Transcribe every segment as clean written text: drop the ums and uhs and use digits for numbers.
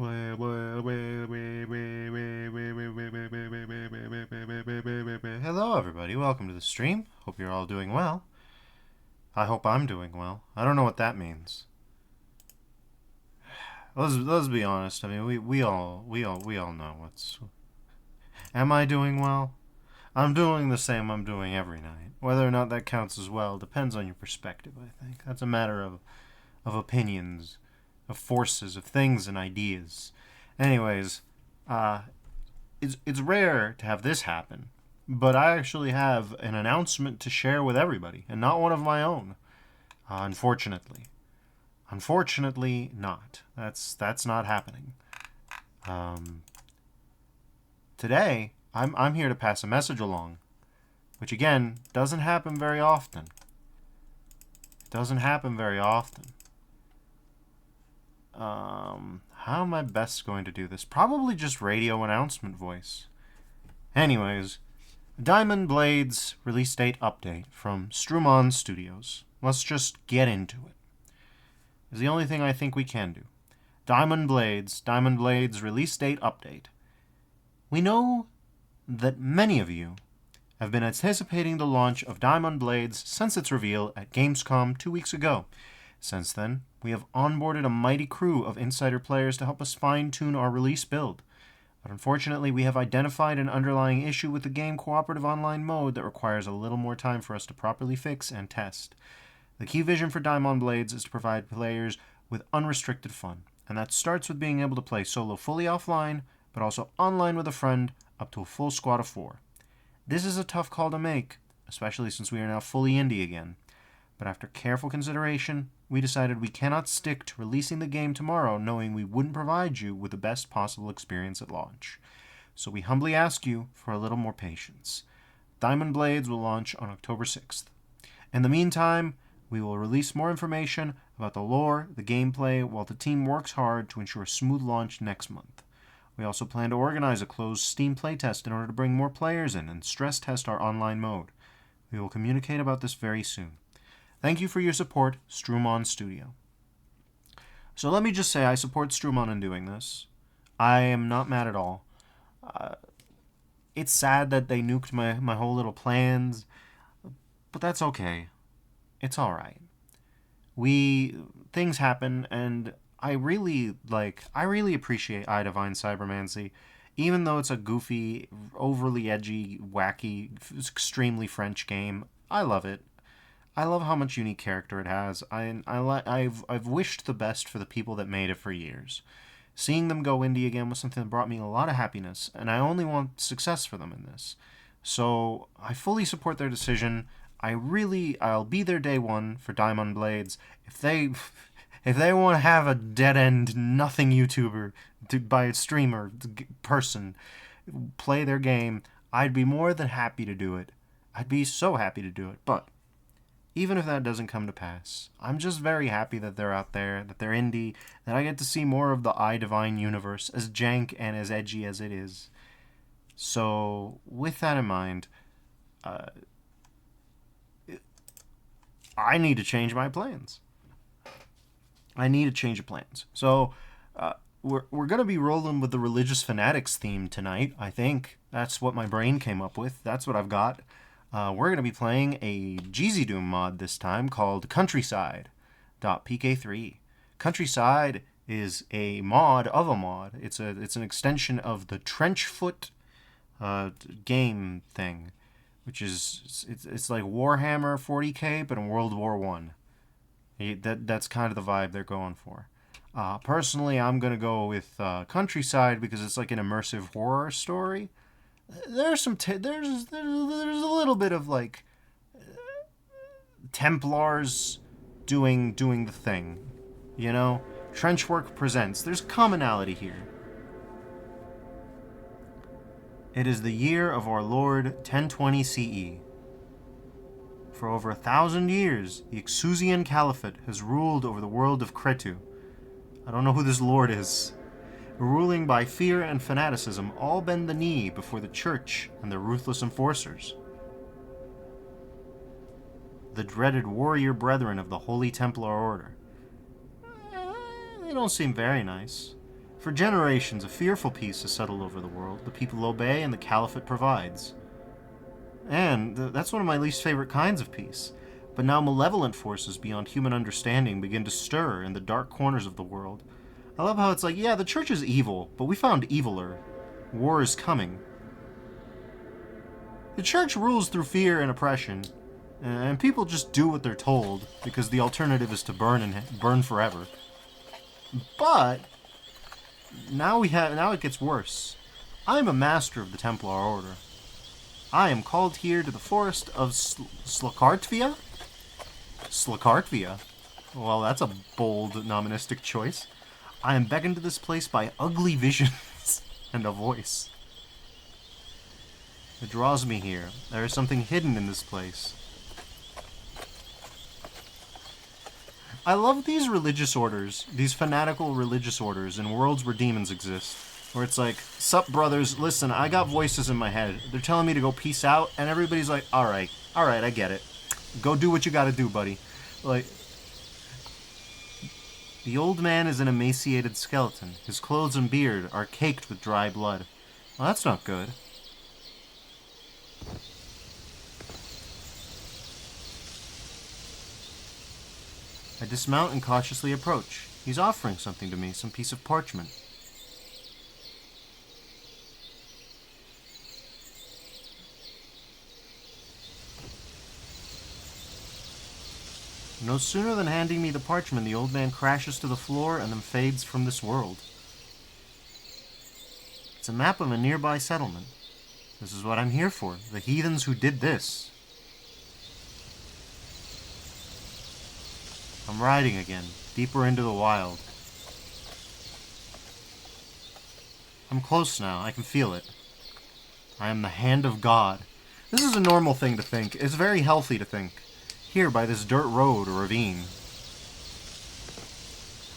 Hello, everybody. Welcome to the stream. Hope you're all doing well. I hope I'm doing well. I don't know what that means. Let's be honest. I mean, we all know what's. Am I doing well? I'm doing the same I'm doing every night. Whether or not that counts as well depends on your perspective. I think that's a matter of opinions, of forces, of things and ideas. Anyways, it's rare to have this happen, but I actually have an announcement to share with everybody, and not one of my own. Unfortunately, not. That's not happening. Today, I'm here to pass a message along, which again doesn't happen very often. Doesn't happen very often. How am I best going to do this? Probably just radio announcement voice. Anyways, Daimon Blade's release date update from Streum On Studios. Let's just get into it. It's the only thing I think we can do. Daimon Blade's release date update. We know that many of you have been anticipating the launch of Daimon Blades since its reveal at Gamescom 2 weeks ago. Since then, we have onboarded a mighty crew of insider players to help us fine-tune our release build. But unfortunately, we have identified an underlying issue with the game cooperative online mode that requires a little more time for us to properly fix and test. The key vision for Daimon Blades is to provide players with unrestricted fun, and that starts with being able to play solo fully offline, but also online with a friend, up to a full squad of 4. This is a tough call to make, especially since we are now fully indie again. But after careful consideration, we decided we cannot stick to releasing the game tomorrow knowing we wouldn't provide you with the best possible experience at launch. So we humbly ask you for a little more patience. Daimon Blades will launch on October 6th. In the meantime, we will release more information about the lore, the gameplay, while the team works hard to ensure a smooth launch next month. We also plan to organize a closed Steam playtest in order to bring more players in and stress test our online mode. We will communicate about this very soon. Thank you for your support, Streum On Studio. So let me just say I support Streum On in doing this. I am not mad at all. It's sad that they nuked my whole little plans, but that's okay. It's alright. Things happen, and I really appreciate iDivine Cybermancy, even though it's a goofy, overly edgy, wacky, extremely French game. I love it. I love how much unique character it has. I've wished the best for the people that made it for years. Seeing them go indie again was something that brought me a lot of happiness, and I only want success for them in this. So I fully support their decision. I'll be there day one for Daimon Blades. If they want to have a dead-end, nothing YouTuber by a streamer person play their game, I'd be more than happy to do it. I'd be so happy to do it. But even if that doesn't come to pass, I'm just very happy that they're out there, that they're indie, that I get to see more of the iDivine universe, as jank and as edgy as it is. So, with that in mind, I need to change my plans. I need to change the plans. So, we're going to be rolling with the religious Fanatics theme tonight, I think. That's what my brain came up with. That's what I've got. We're going to be playing a Jeezy Doom mod this time called Countricide.pk3. Countricide is a mod of a mod. It's an extension of the Trenchfoot game thing, which is it's like Warhammer 40k but in World War One. That's kind of the vibe they're going for. Personally, I'm going to go with Countricide because it's like an immersive horror story. There's there's a little bit of like Templars doing the thing, you know. Trenchwork presents. There's commonality here. It is the year of our Lord 1020 CE. For over 1,000 years, the Exusian Caliphate has ruled over the world of Cretu. I don't know who this lord is. Ruling by fear and fanaticism, all bend the knee before the church and their ruthless enforcers. The dreaded warrior brethren of the Holy Templar Order. They don't seem very nice. For generations, a fearful peace has settled over the world. The people obey, and the caliphate provides. And that's one of my least favorite kinds of peace. But now malevolent forces beyond human understanding begin to stir in the dark corners of the world. I love how it's like, yeah, the church is evil, but we found eviler. War is coming. The church rules through fear and oppression, and people just do what they're told because the alternative is to burn forever. But now it gets worse. I am a master of the Templar Order. I am called here to the forest of Slakartvia? Slakartvia? Well, that's a bold nominalistic choice. I am beckoned to this place by ugly visions and a voice. It draws me here. There is something hidden in this place. I love these religious orders, these fanatical religious orders in worlds where demons exist. Where it's like, sup brothers, listen, I got voices in my head. They're telling me to go peace out, and everybody's like, alright, I get it. Go do what you gotta do, buddy. Like, the old man is an emaciated skeleton. His clothes and beard are caked with dry blood. Well, that's not good. I dismount and cautiously approach. He's offering something to me, some piece of parchment. No sooner than handing me the parchment, the old man crashes to the floor and then fades from this world. It's a map of a nearby settlement. This is what I'm here for. The heathens who did this. I'm riding again, deeper into the wild. I'm close now. I can feel it. I am the hand of God. This is a normal thing to think. It's very healthy to think. Here, by this dirt road or ravine.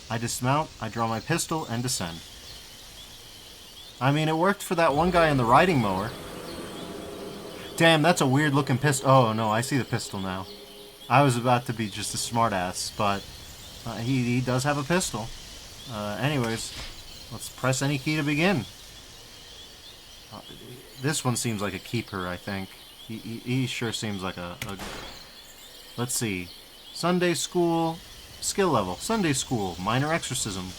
I dismount, I draw my pistol, and descend. I mean, it worked for that one guy in the riding mower. Damn, that's a weird looking pistol. Oh, no, I see the pistol now. I was about to be just a smartass, but he does have a pistol. Anyways, let's press any key to begin. This one seems like a keeper, I think. He sure seems like a... Let's see. Sunday school, skill level. Sunday school, minor exorcism,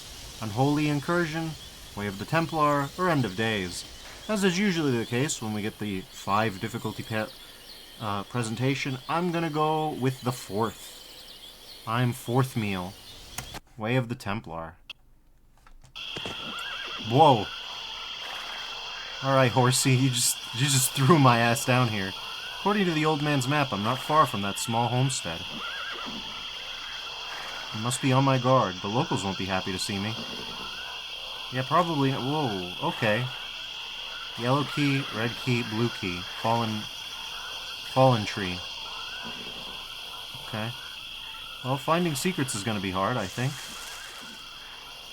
unholy incursion, way of the Templar, or end of days. As is usually the case when we get the 5 difficulty presentation, I'm gonna go with the 4th. I'm 4th meal. Way of the Templar. Whoa. Alright, horsey, you just threw my ass down here. According to the old man's map, I'm not far from that small homestead. I must be on my guard. The locals won't be happy to see me. Yeah, probably. Whoa, okay. Yellow key, red key, blue key. Fallen tree. Okay. Well, finding secrets is going to be hard, I think.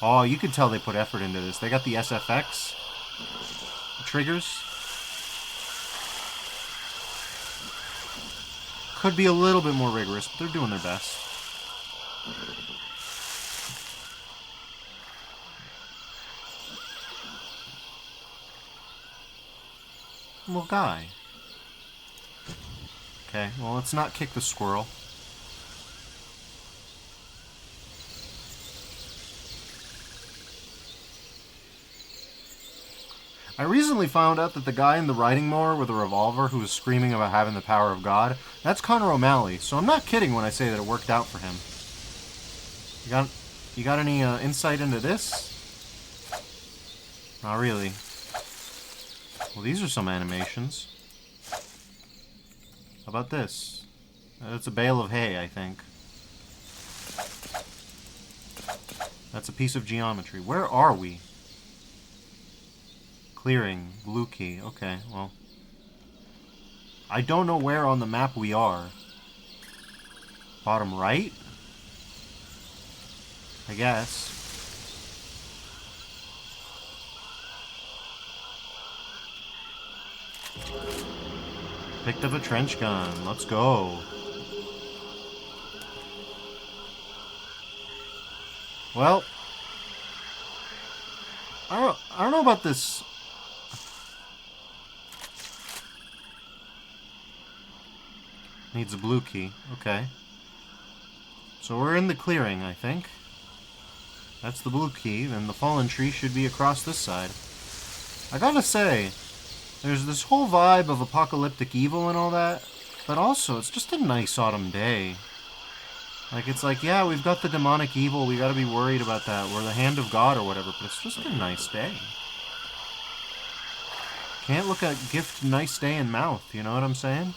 Oh, you can tell they put effort into this. They got the SFX triggers. Could be a little bit more rigorous, but they're doing their best. Little guy. Okay, well, let's not kick the squirrel. I recently found out that the guy in the riding mower with a revolver who was screaming about having the power of God, that's Connor O'Malley, so I'm not kidding when I say that it worked out for him. You got any insight into this? Not really. Well, these are some animations. How about this? That's a bale of hay, I think. That's a piece of geometry. Where are we? Clearing. Blue key. Okay, well. I don't know where on the map we are. Bottom right? I guess. Picked up a trench gun. Let's go. Well. I don't know about this. Needs a blue key. Okay. So we're in the clearing, I think. That's the blue key, then the fallen tree should be across this side. I gotta say, there's this whole vibe of apocalyptic evil and all that, but also it's just a nice autumn day. Like, it's like, yeah, we've got the demonic evil, we gotta be worried about that, we're the hand of God or whatever, but it's just a nice day. Can't look at gift nice day in mouth, you know what I'm saying?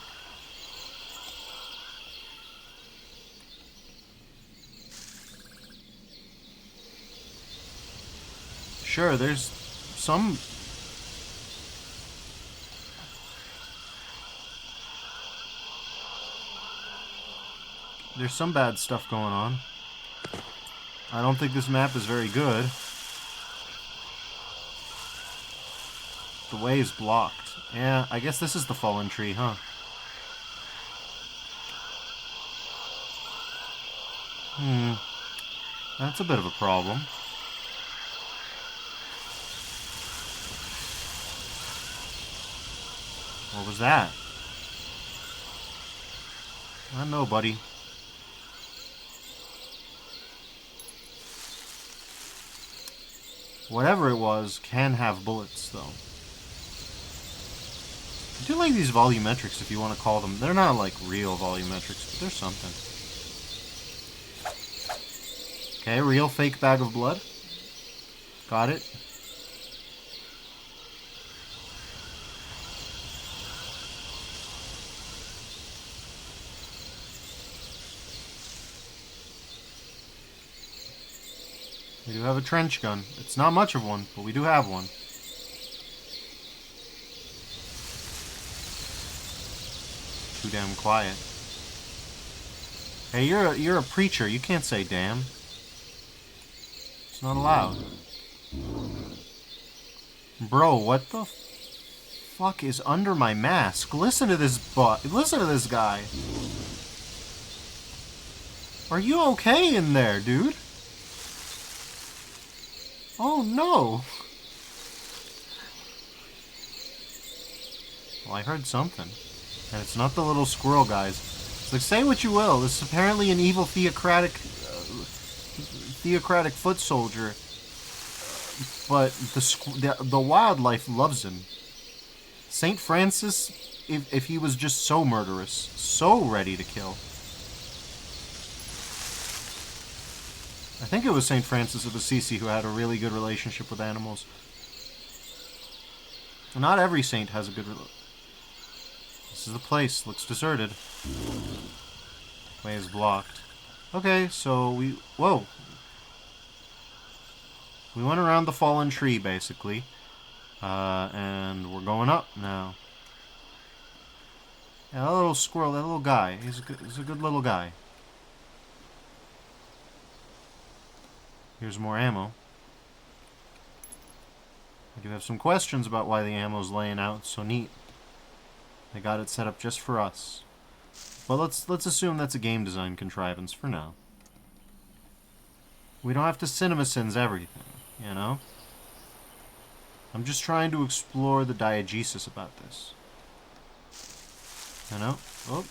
Sure, there's some... There's some bad stuff going on. I don't think this map is very good. The way is blocked. Yeah, I guess this is the fallen tree, huh? That's a bit of a problem. What was that? I don't know, buddy. Whatever it was can have bullets, though. I do like these volumetrics, if you want to call them. They're not like real volumetrics, but they're something. Okay, real fake bag of blood. Got it. We do have a trench gun. It's not much of one, but we do have one. Too damn quiet. Hey, you're a preacher. You can't say damn. It's not allowed. Bro, what the fuck is under my mask? Listen to this listen to this guy. Are you okay in there, dude? Oh no. Well, I heard something. And it's not the little squirrel guys. It's like, say what you will. This is apparently an evil theocratic foot soldier. But the wildlife loves him. Saint Francis, if he was just so murderous, so ready to kill. I think it was Saint Francis of Assisi who had a really good relationship with animals. Not every saint has a good relationship. This is the place. Looks deserted. Way is blocked. Okay, so we... Whoa. We went around the fallen tree, basically. And we're going up now. Yeah, that little squirrel, that little guy. He's a good little guy. Here's more ammo. I do have some questions about why the ammo's laying out so neat. They got it set up just for us. But let's assume that's a game design contrivance for now. We don't have to CinemaSins everything, you know? I'm just trying to explore the diegesis about this. You know? Oh.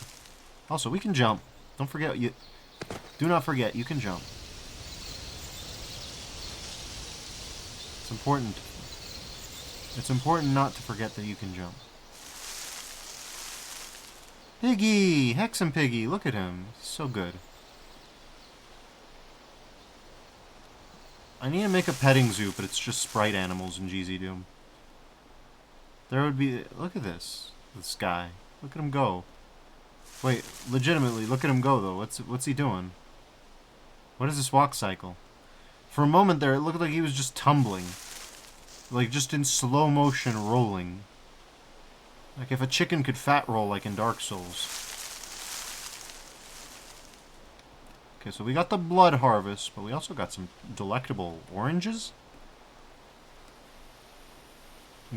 Also, we can jump. Don't forget, do not forget, you can jump. It's important. It's important not to forget that you can jump. Piggy! Hexam Piggy! Look at him. He's so good. I need to make a petting zoo, but it's just sprite animals in GZ Doom. There would be... Look at this. This guy. Look at him go. Wait, legitimately, look at him go, though. What's he doing? What is this walk cycle? For a moment there, it looked like he was just tumbling. Like, just in slow motion rolling. Like if a chicken could fat roll like in Dark Souls. Okay, so we got the blood harvest, but we also got some delectable oranges?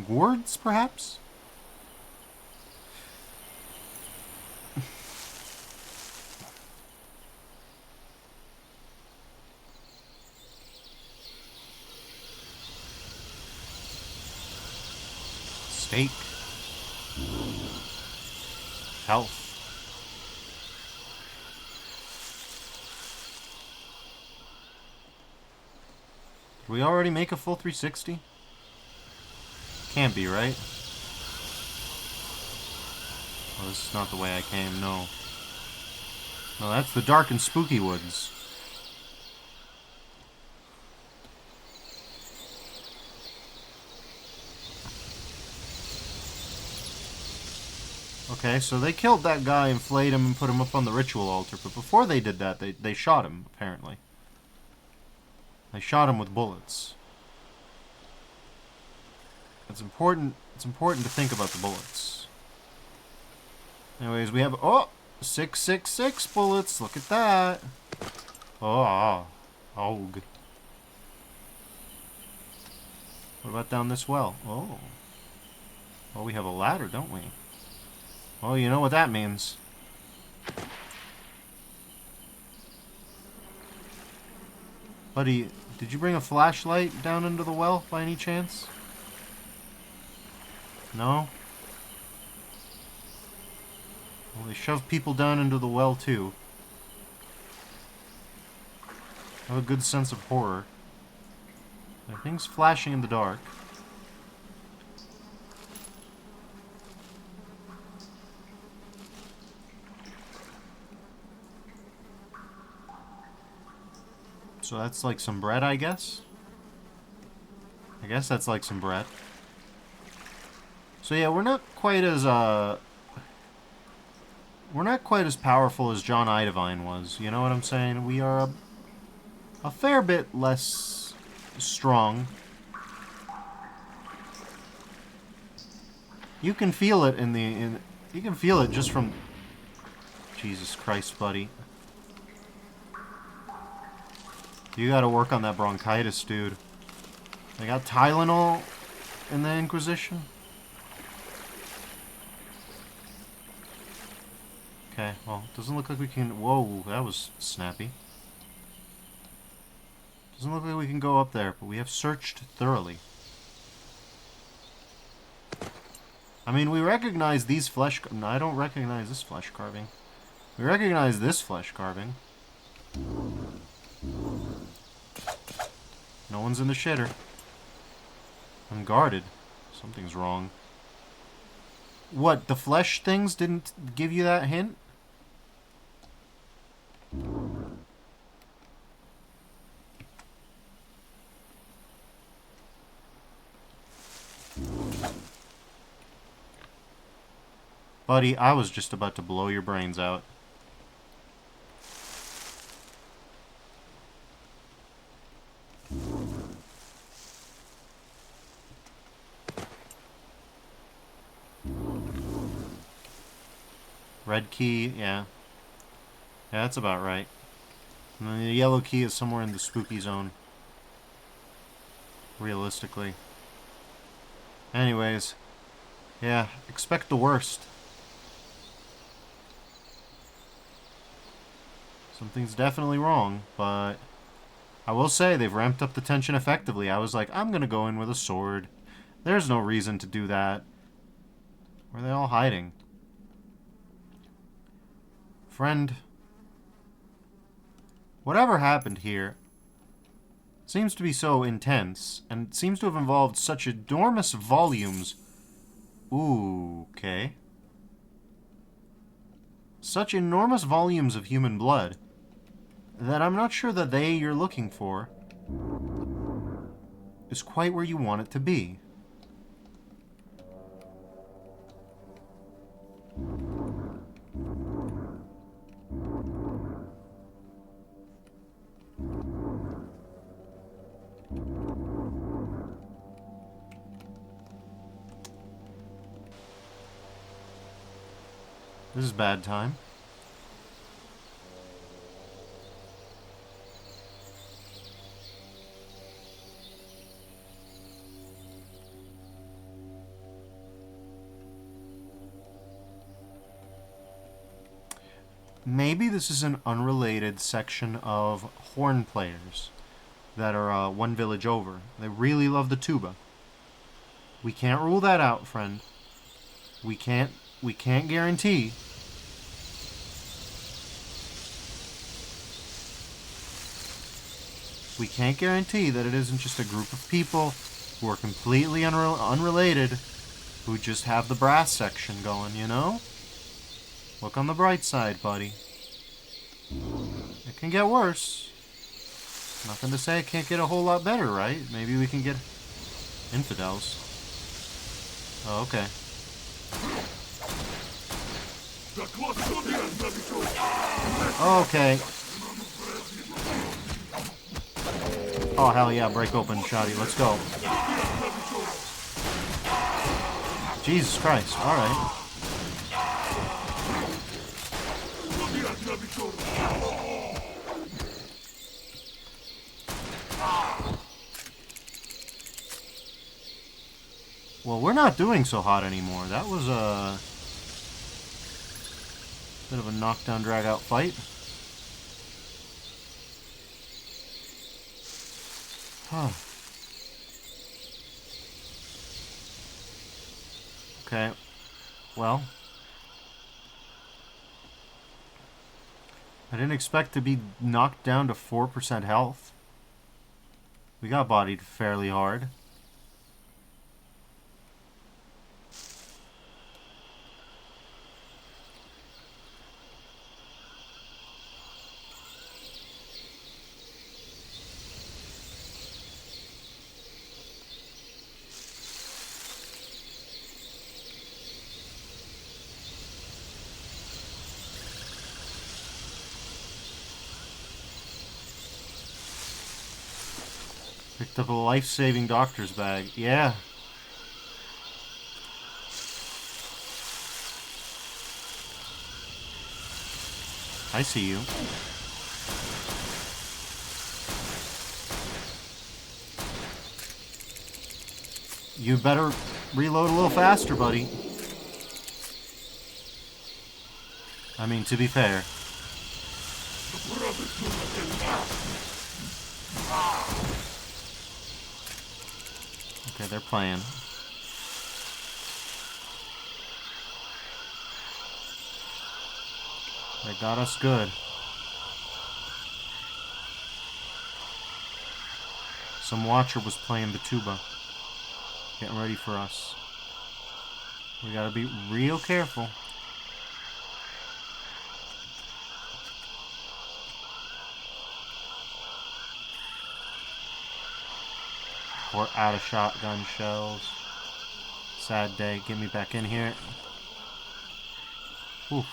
Gourds, perhaps? Steak. Health. Did we already make a full 360? Can't be, right? Oh, this is not the way I came, no. No, that's the dark and spooky woods. Okay, so they killed that guy, inflated him, and put him up on the ritual altar. But before they did that, they shot him, apparently. They shot him with bullets. It's important to think about the bullets. Anyways, we have... Oh! 666 bullets. Look at that. Oh. Og. What about down this well? Oh. Oh, we have a ladder, don't we? Oh, you know what that means. Buddy, did you bring a flashlight down into the well by any chance? No? Well, they shove people down into the well, too. I have a good sense of horror. There are things flashing in the dark. So that's like some bread, I guess? I guess that's like some bread. So yeah, we're not quite as powerful as John Idevine was, you know what I'm saying? We are a fair bit less strong. You can feel it you can feel it just from... Jesus Christ, buddy. You gotta work on that bronchitis, dude. They got Tylenol in the Inquisition? Okay, well, doesn't look like we can... Whoa, that was snappy. Doesn't look like we can go up there, but we have searched thoroughly. I mean, we recognize these flesh... No, I don't recognize this flesh carving. We recognize this flesh carving. No one's in the shitter. I'm guarded. Something's wrong. What, the flesh things didn't give you that hint? Buddy, I was just about to blow your brains out. Red key, yeah. Yeah, that's about right. And then the yellow key is somewhere in the spooky zone. Realistically. Anyways. Yeah, expect the worst. Something's definitely wrong, but... I will say, they've ramped up the tension effectively. I was like, I'm gonna go in with a sword. There's no reason to do that. Where are they all hiding? Friend, whatever happened here seems to be so intense, and seems to have involved such enormous volumes. Ooh, okay. Such enormous volumes of human blood that I'm not sure that you're looking for is quite where you want it to be. This is bad time. Maybe this is an unrelated section of horn players that are one village over. They really love the tuba. We can't rule that out, friend. We can't guarantee. We can't guarantee that it isn't just a group of people who are completely unrelated, who just have the brass section going, you know? Look on the bright side, buddy. It can get worse. Nothing to say it can't get a whole lot better, right? Maybe we can get infidels. Oh, okay. Okay. Oh, hell yeah, break open, Shoddy. Let's go. Jesus Christ, alright. Well, we're not doing so hot anymore. That was a bit of a knockdown, drag-out fight. Huh. Okay. Well. I didn't expect to be knocked down to 4% health. We got bodied fairly hard. Picked up a life-saving doctor's bag. Yeah. I see you. You better reload a little faster, buddy. I mean, to be fair. Okay, they're playing. They got us good. Some watcher was playing the tuba. Getting ready for us. We gotta be real careful. We're out of shotgun shells. Sad day. Get me back in here. Whew.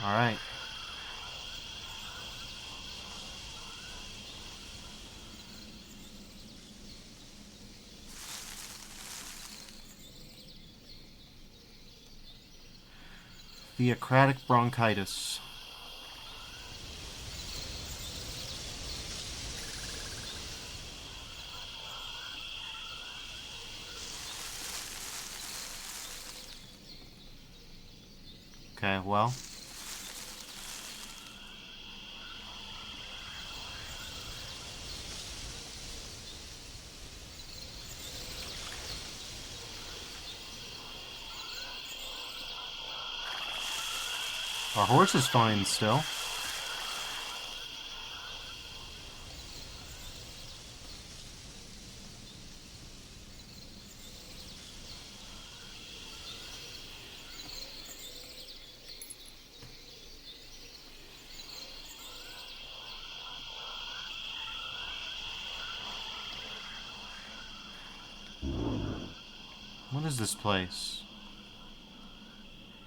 Alright. Theocratic bronchitis. Okay, well. Our horse is fine still. What is this place?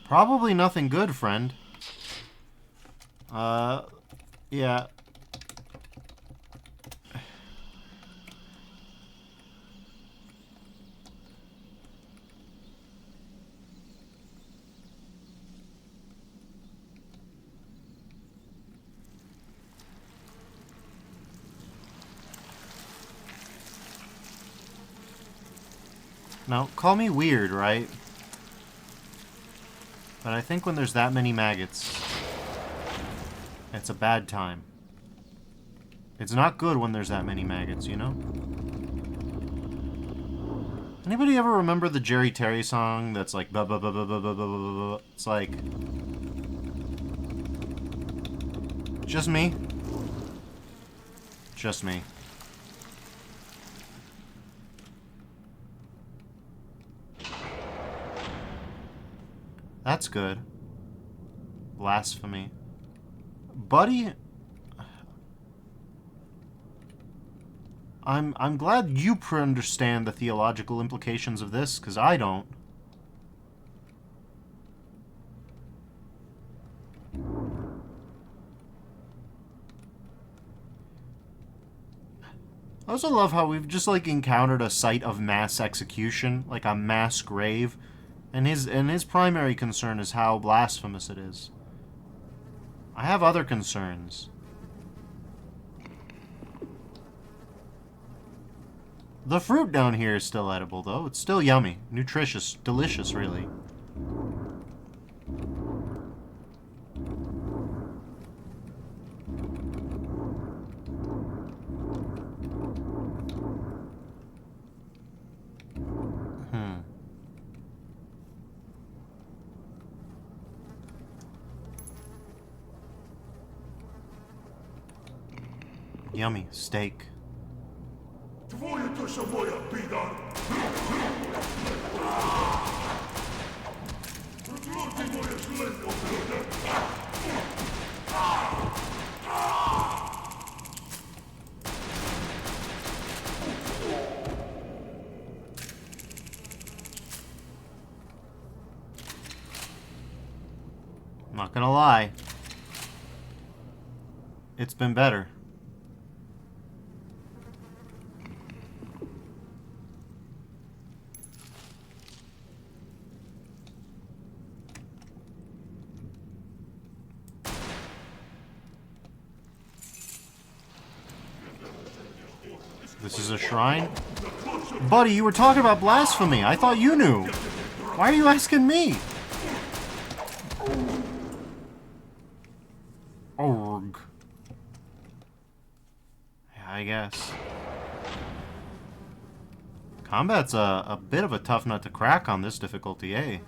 Probably nothing good, friend. Yeah. Now, call me weird, right? But I think when there's that many maggots, it's a bad time. It's not good when there's that many maggots, you know? Anybody ever remember the Jerry Terry song that's like ba ba ba ba ba ba ba ba ba? It's like just me. Just me. That's good. Blasphemy. Buddy, I'm glad you understand the theological implications of this, because I don't. I also love how we've just, like, encountered a site of mass execution, like a mass grave, and his primary concern is how blasphemous it is. I have other concerns. The fruit down here is still edible, though. It's still yummy. Nutritious. Delicious, really. Yummy. Steak. I'm not gonna lie. It's been better. This is a shrine? Buddy, you were talking about blasphemy. I thought you knew. Why are you asking me? Org. Yeah, I guess. Combat's a bit of a tough nut to crack on this difficulty, eh?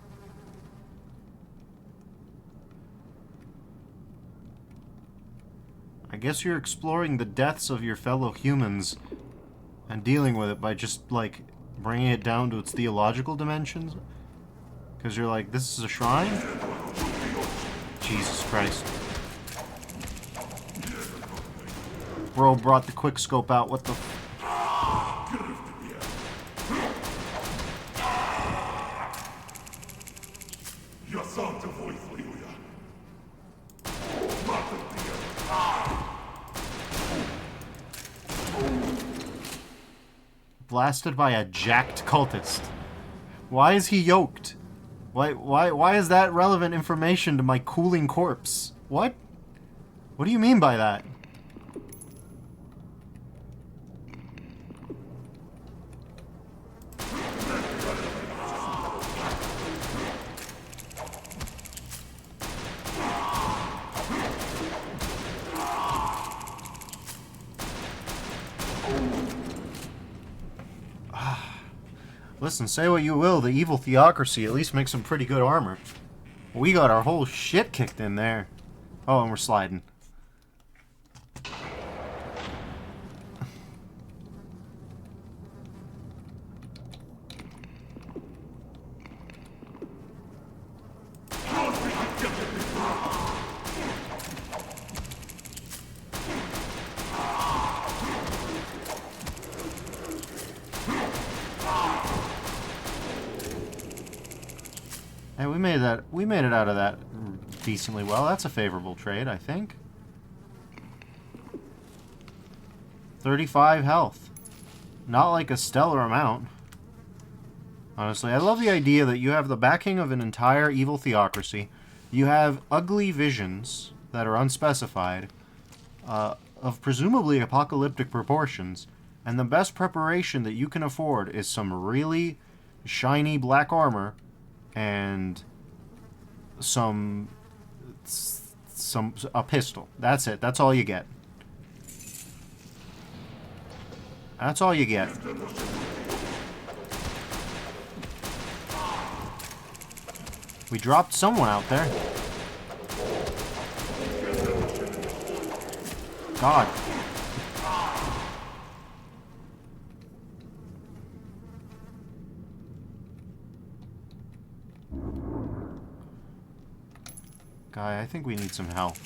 I guess you're exploring the deaths of your fellow humans and dealing with it by just, like, bringing it down to its theological dimensions? Because you're like, this is a shrine? Jesus Christ. Bro brought the quickscope out, what the... Blasted by a jacked cultist. Why is he yoked? Why is that relevant information to my cooling corpse? What? What do you mean by that? Listen, say what you will, the evil theocracy at least makes some pretty good armor. We got our whole shit kicked in there. Oh, and we're sliding. Hey, we made it out of that decently well. That's a favorable trade, I think. 35 health. Not like a stellar amount. Honestly, I love the idea that you have the backing of an entire evil theocracy. You have ugly visions that are unspecified, of presumably apocalyptic proportions, and the best preparation that you can afford is some really shiny black armor and a pistol. That's it. That's all you get. That's all you get. We dropped someone out there. God. Guy, I think we need some help.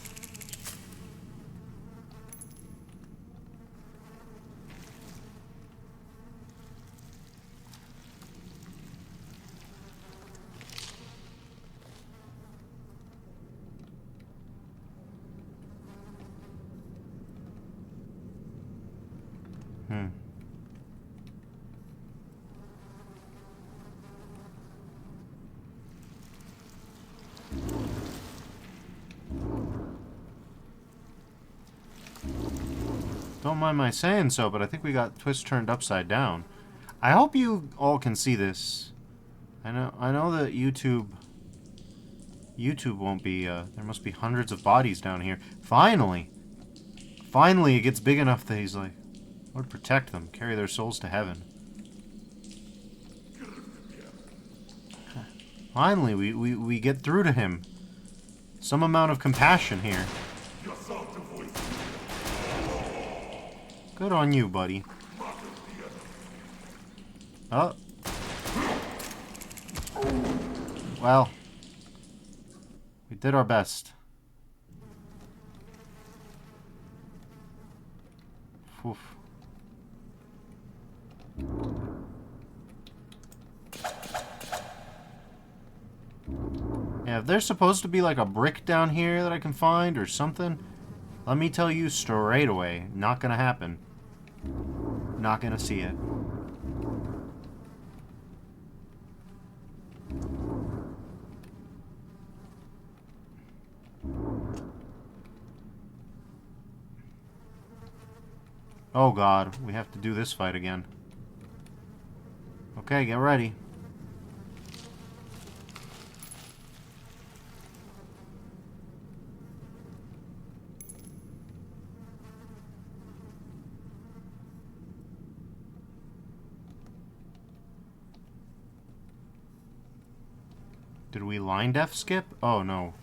Don't mind my saying so, but I think we got Twist turned upside down. I hope you all can see this. I know that YouTube won't be, there must be hundreds of bodies down here. Finally! Finally it gets big enough that he's like, Lord protect them, carry their souls to heaven. Finally, we get through to him. Some amount of compassion here. Good on you, buddy. Oh. Well. We did our best. Oof. Yeah, if there's supposed to be like a brick down here that I can find or something, let me tell you straight away, not gonna happen. Not gonna see it. Oh god, we have to do this fight again. Okay, get ready. Did we line def skip? Oh no.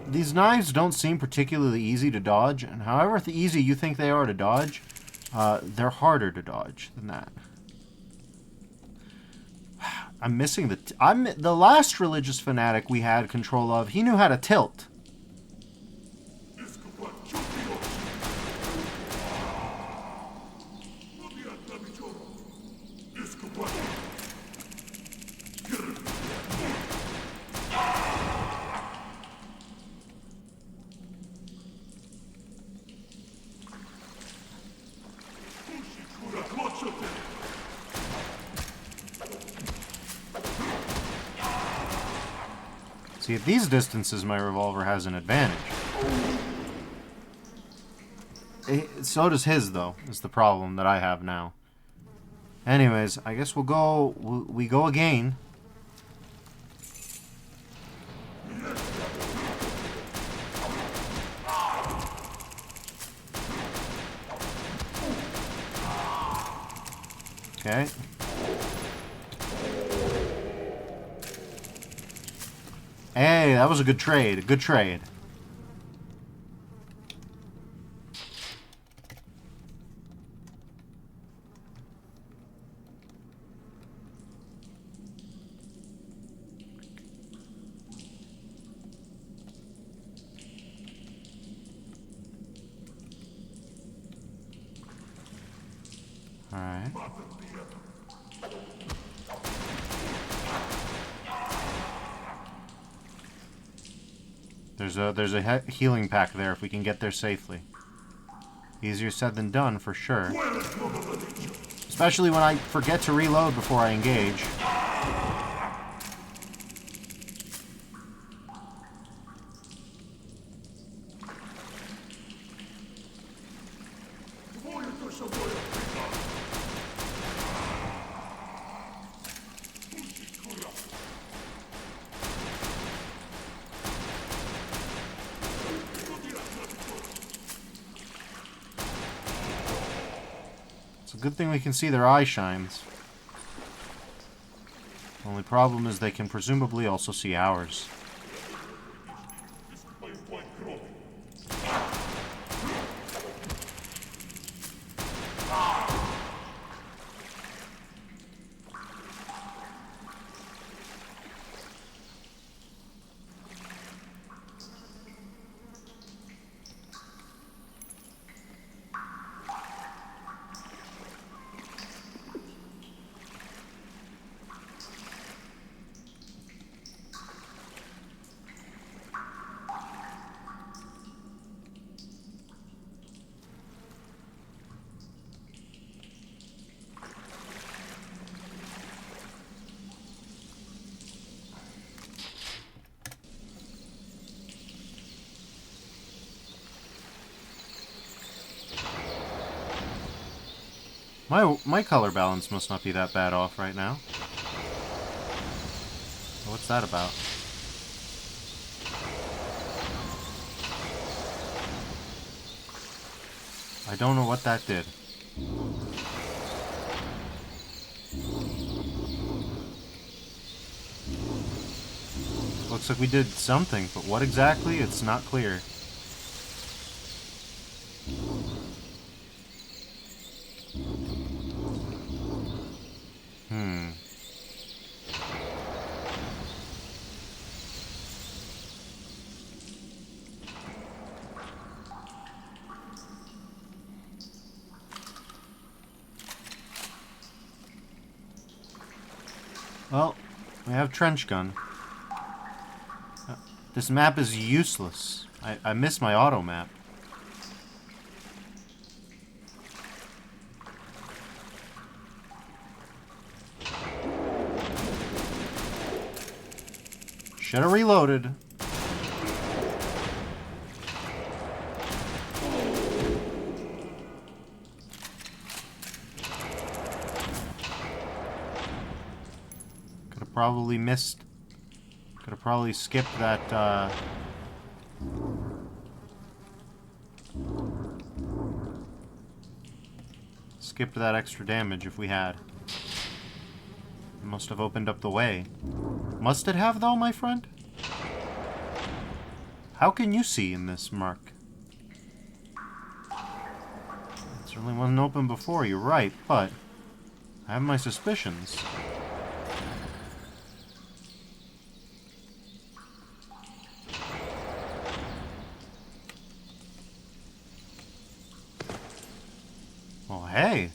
These knives don't seem particularly easy to dodge, and however easy you think they are to dodge, they're harder to dodge than that. I'm missing the last religious fanatic we had control of. He knew how to tilt. See, at these distances, my revolver has an advantage. So does his, though, is the problem that I have now. Anyways, I guess we go again. Okay. Hey, that was a good trade. A good trade. All right. There's a healing pack there if we can get there safely. Easier said than done, for sure. Especially when I forget to reload before I engage. It's a good thing we can see their eye shines. The only problem is they can presumably also see ours. My color balance must not be that bad off right now. What's that about? I don't know what that did. Looks like we did something, but what exactly? It's not clear. Well, we have trench gun. This map is useless. I miss my auto map. Should have reloaded. Could have probably missed. Could have probably skipped that, skipped that extra damage if we had. It must have opened up the way. Must it have, though, my friend? How can you see in this, Mark? It certainly wasn't open before, you're right, but I have my suspicions. Oh, hey.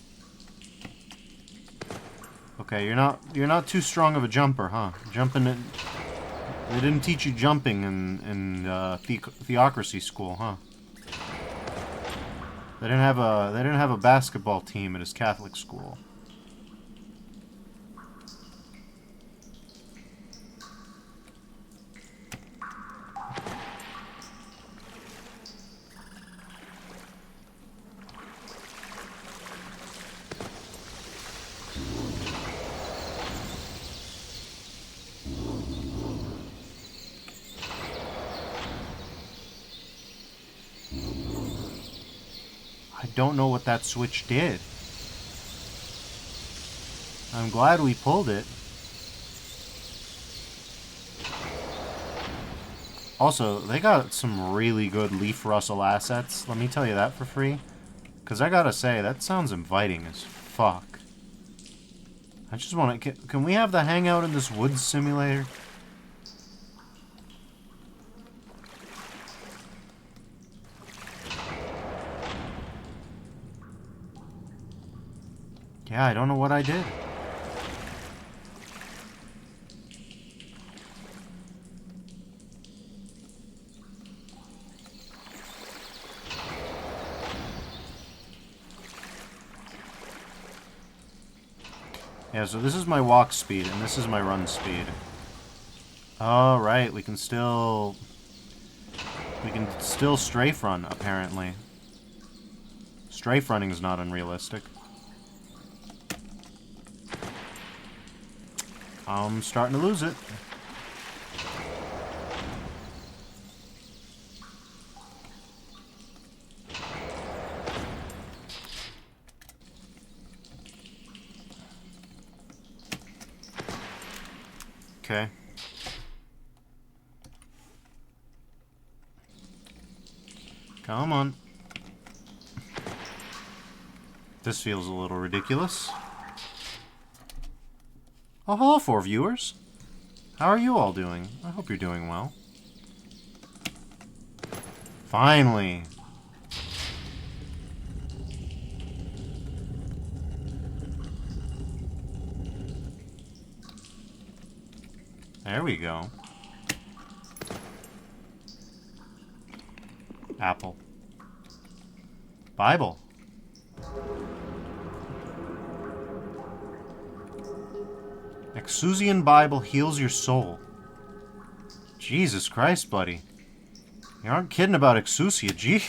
Okay, you're not too strong of a jumper, huh? Jumping it. They didn't teach you jumping in theocracy school, huh? They didn't have a basketball team at his Catholic school. I don't know what that switch did. I'm glad we pulled it. Also, they got some really good Leaf Russell assets. Let me tell you that for free. Because I gotta say, that sounds inviting as fuck. I just want to... Can we have the hangout in this woods simulator? Yeah, I don't know what I did. Yeah, so this is my walk speed, and this is my run speed. Alright, we can still strafe run, apparently. Strafe running is not unrealistic. I'm starting to lose it. Okay. Come on. This feels a little ridiculous. Oh, hello, 4 viewers. How are you all doing? I hope you're doing well. Finally. There we go. Apple. Bible. Exusian Bible heals your soul. Jesus Christ, buddy. You aren't kidding about Exousia, gee.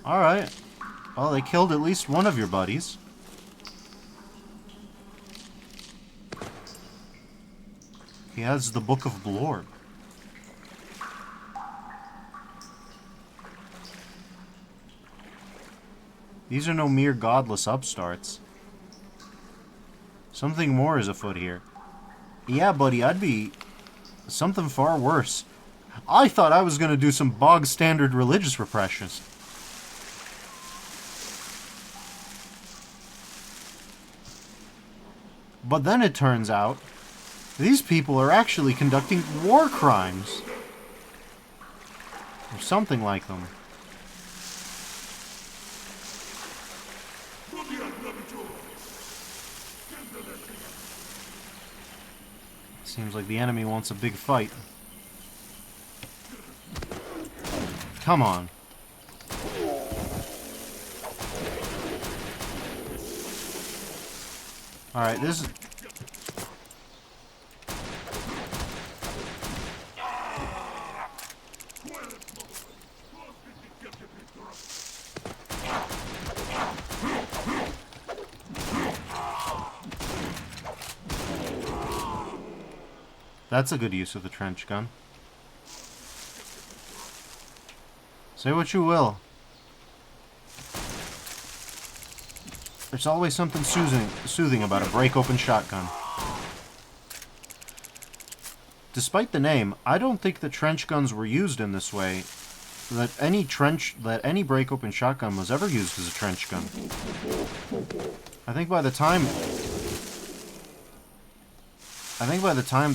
Alright. Well, they killed at least one of your buddies. He has the Book of Blorb. These are no mere godless upstarts. Something more is afoot here. Yeah, buddy, I'd be something far worse. I thought I was going to do some bog-standard religious repressions. But then it turns out, these people are actually conducting war crimes. Or something like them. Seems like the enemy wants a big fight. Come on. Alright, this is... That's a good use of the trench gun. Say what you will. There's always something soothing about a break-open shotgun. Despite the name, I don't think that trench guns were used in this way. That any break-open shotgun was ever used as a trench gun. I think by the time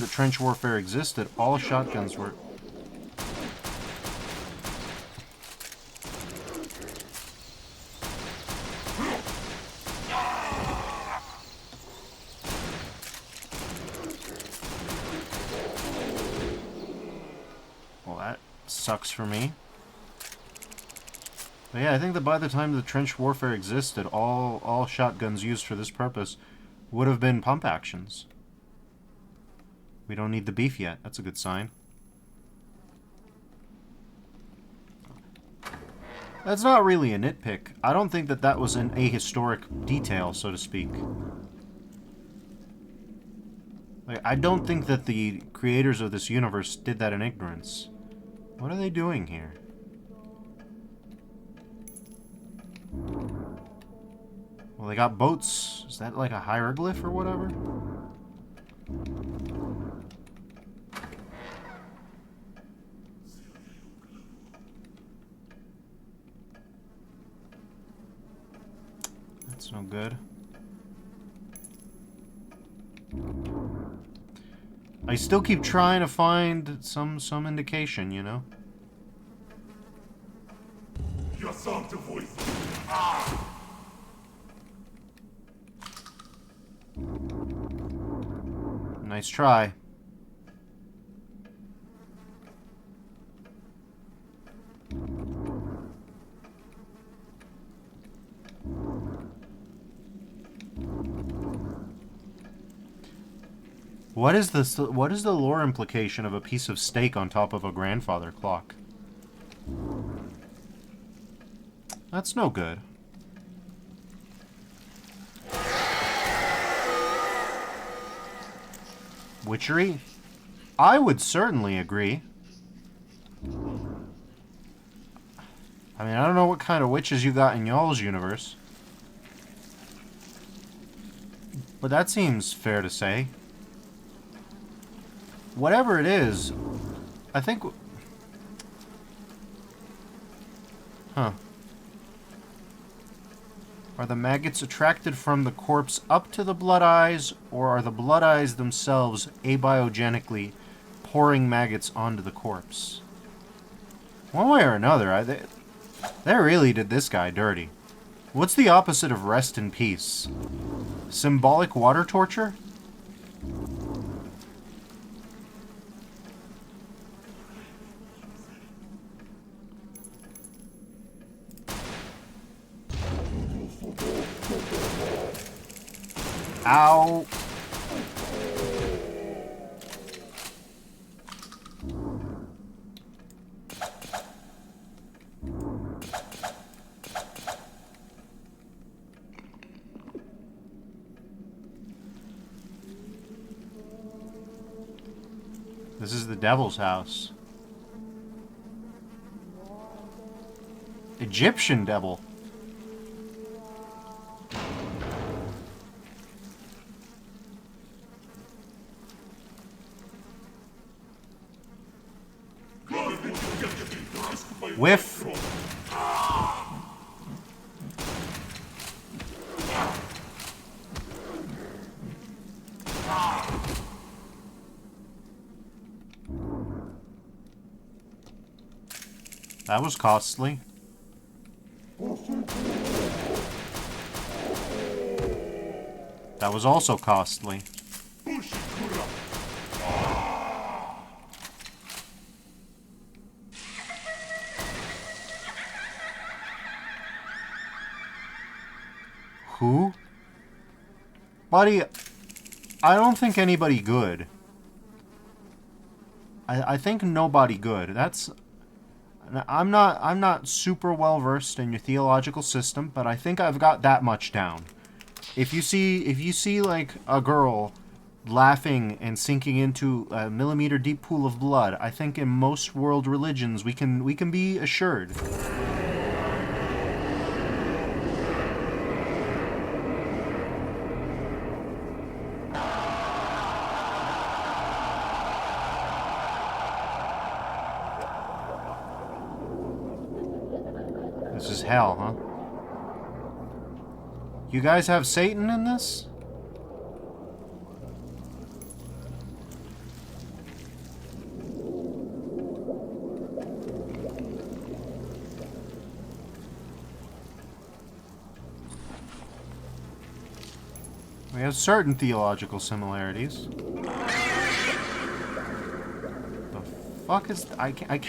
that trench warfare existed, all shotguns were... Well, that sucks for me. But yeah, I think that by the time the trench warfare existed, all shotguns used for this purpose would have been pump actions. We don't need the beef yet. That's a good sign. That's not really a nitpick. I don't think that that was an ahistoric detail, so to speak. Like, I don't think that the creators of this universe did that in ignorance. What are they doing here? Well, they got boats. Is that like a hieroglyph or whatever? That's no good. I still keep trying to find some indication, you know? Nice try. What is the lore implication of a piece of steak on top of a grandfather clock? That's no good. Witchery? I would certainly agree. I mean, I don't know what kind of witches you got in y'all's universe. But that seems fair to say. Whatever it is, I think... Huh. Are the maggots attracted from the corpse up to the blood eyes, or are the blood eyes themselves abiogenically pouring maggots onto the corpse? One way or another, they really did this guy dirty. What's the opposite of rest in peace? Symbolic water torture? Ow. This is the devil's house. Egyptian devil. Whiff. That was costly. That was also costly. Who? Buddy, I don't think anybody good. I think nobody good. That's... I'm not super well versed in your theological system, but I think I've got that much down. If you see like a girl laughing and sinking into a millimeter deep pool of blood, I think in most world religions we can be assured. This is hell, huh? You guys have Satan in this? We have certain theological similarities. The fuck is... I can't...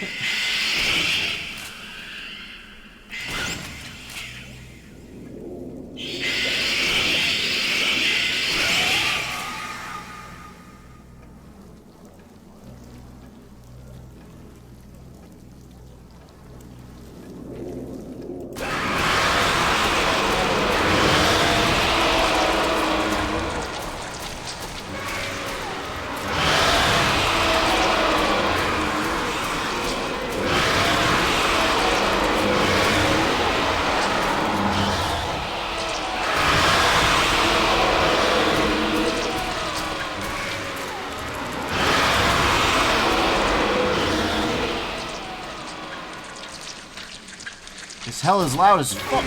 This hell is loud as fuck.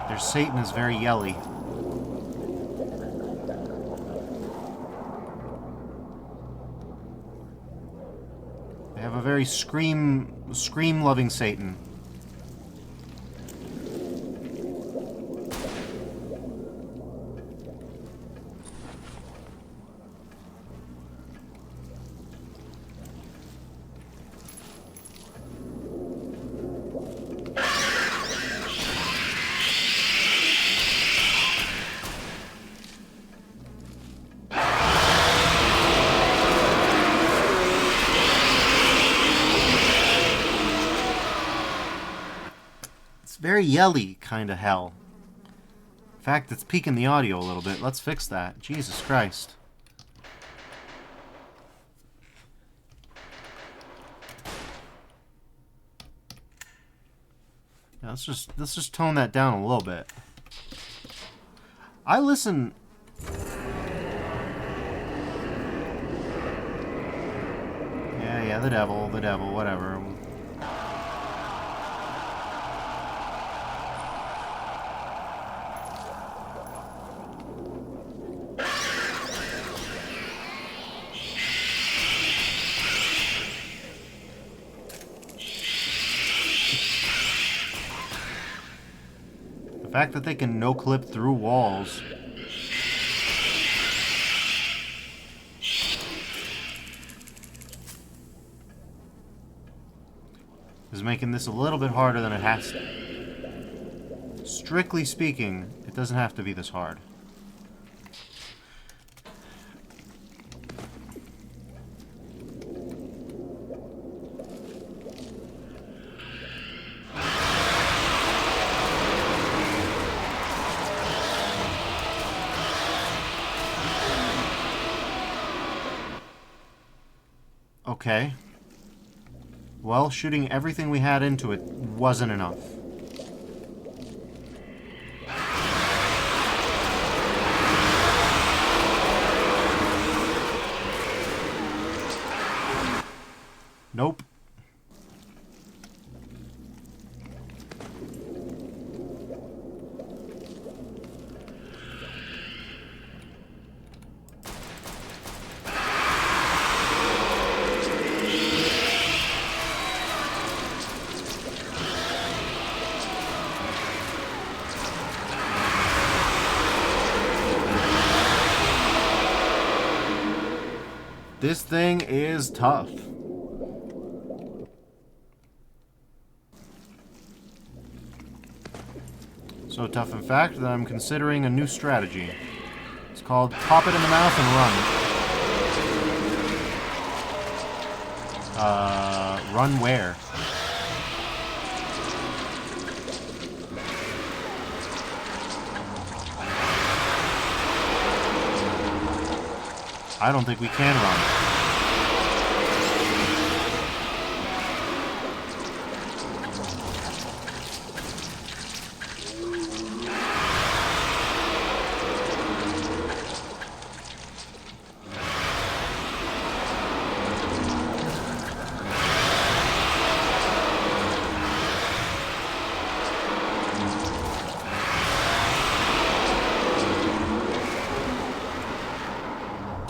Their Satan is very yelly. They have a very scream-loving Satan. very yelly kind of hell. In fact, it's peaking the audio a little bit. Let's fix that. Jesus Christ. Now, let's just tone that down a little bit. I listen. Yeah, the devil, whatever. The fact that they can no-clip through walls is making this a little bit harder than it has to. Strictly speaking, it doesn't have to be this hard. Okay. Well, shooting everything we had into it wasn't enough. Nope. This thing is tough. So tough, in fact, that I'm considering a new strategy. It's called pop it in the mouth and run. Run where? I don't think we can run.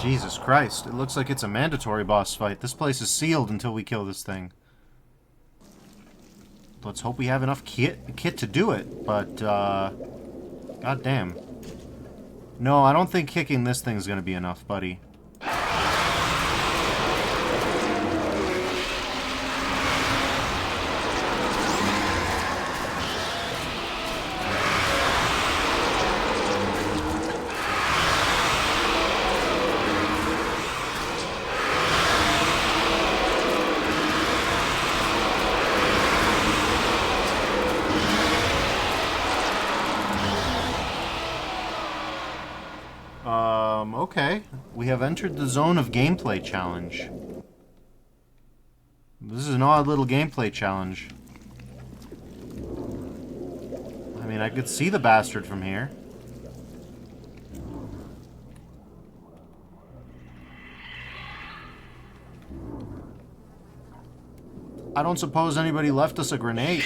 Jesus Christ, it looks like it's a mandatory boss fight. This place is sealed until we kill this thing. Let's hope we have enough kit to do it, but, god damn. No, I don't think kicking this thing is gonna be enough, buddy. Okay. We have entered the zone of gameplay challenge. This is an odd little gameplay challenge. I mean, I could see the bastard from here. I don't suppose anybody left us a grenade.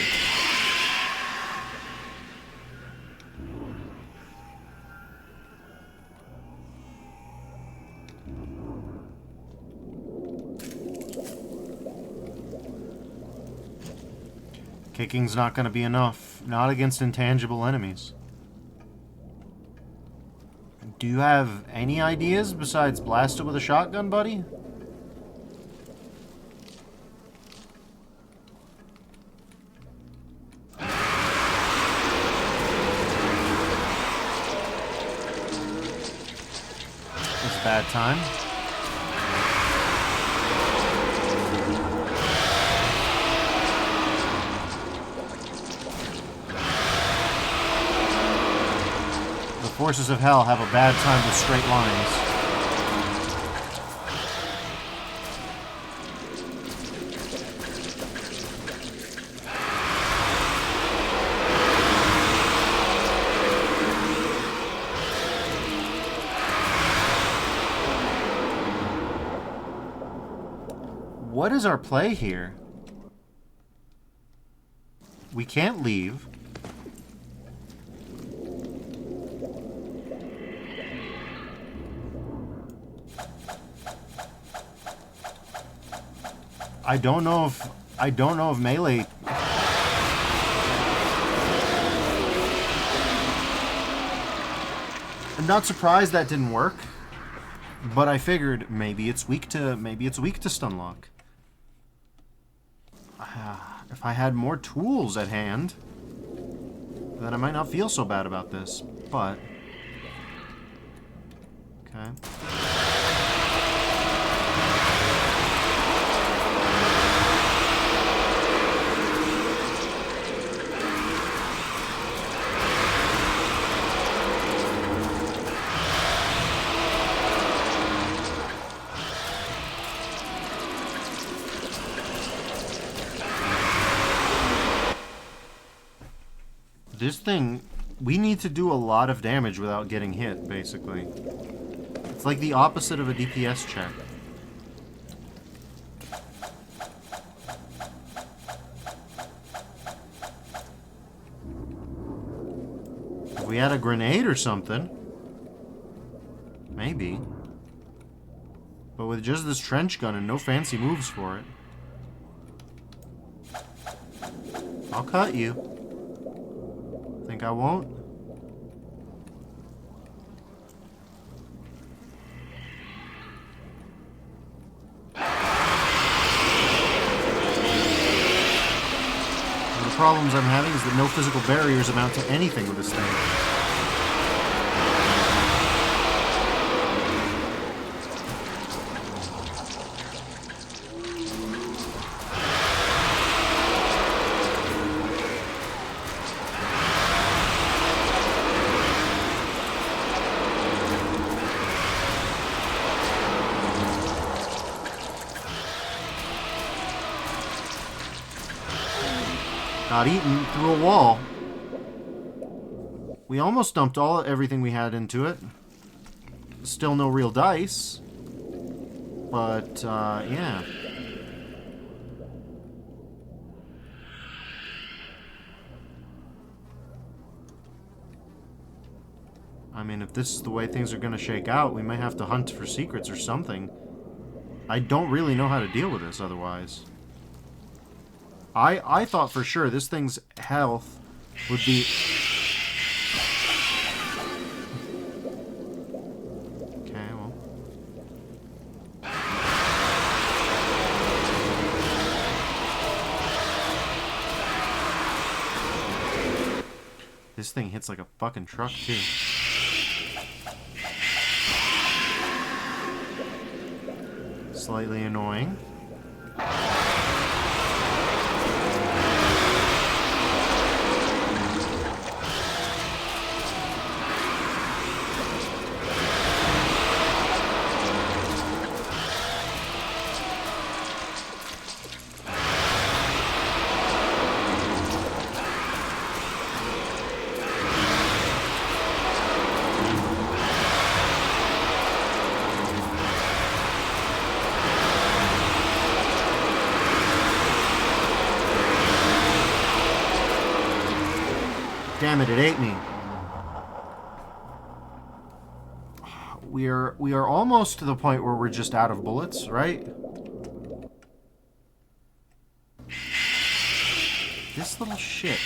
Kicking's not going to be enough. Not against intangible enemies. Do you have any ideas besides blast it with a shotgun, buddy? It's a bad time. Forces of hell have a bad time with straight lines. What is our play here? We can't leave. I don't know if melee. I'm not surprised that didn't work, but I figured maybe it's weak to stunlock. If I had more tools at hand, then I might not feel so bad about this. But okay. This thing, we need to do a lot of damage without getting hit, basically. It's like the opposite of a DPS check. If we had a grenade or something, maybe. But with just this trench gun and no fancy moves for it, I'll cut you. Think I won't? One of the problems I'm having is that no physical barriers amount to anything with this thing. Got eaten through a wall. We almost dumped everything we had into it. Still no real dice. But, yeah. I mean, if this is the way things are gonna shake out, we might have to hunt for secrets or something. I don't really know how to deal with this otherwise. I thought for sure this thing's health would be... Okay, well... This thing hits like a fucking truck, too. Slightly annoying. Damn it, it ate me. We are almost to the point where we're just out of bullets, right? This little shit.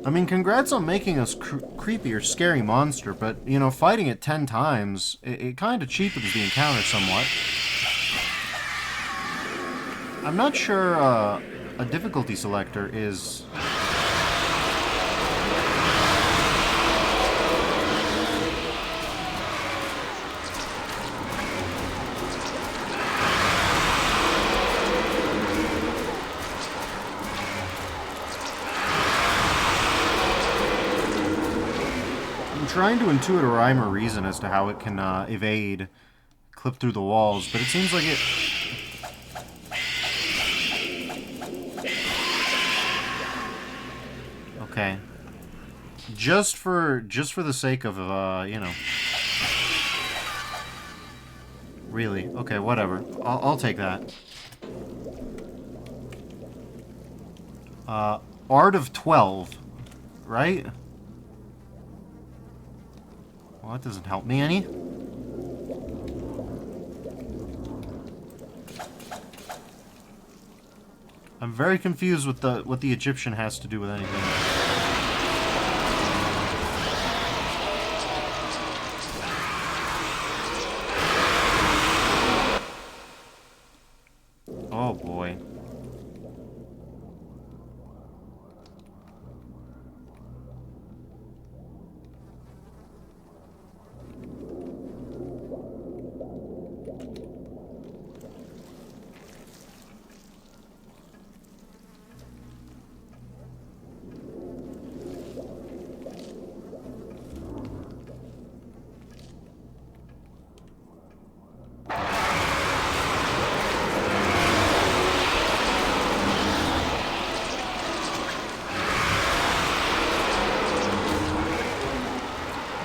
I mean, congrats on making us creepy or scary monster, but, you know, fighting it 10 times, it kind of cheapens the encounter somewhat. I'm not sure a difficulty selector is... trying to intuit a rhyme or reason as to how it can evade, clip through the walls, but it seems like it... Okay. Just for the sake of, you know... Really? Okay, whatever. I'll take that. Art of 12, right? Well, that doesn't help me any. I'm very confused with what the Egyptian has to do with anything. Oh boy.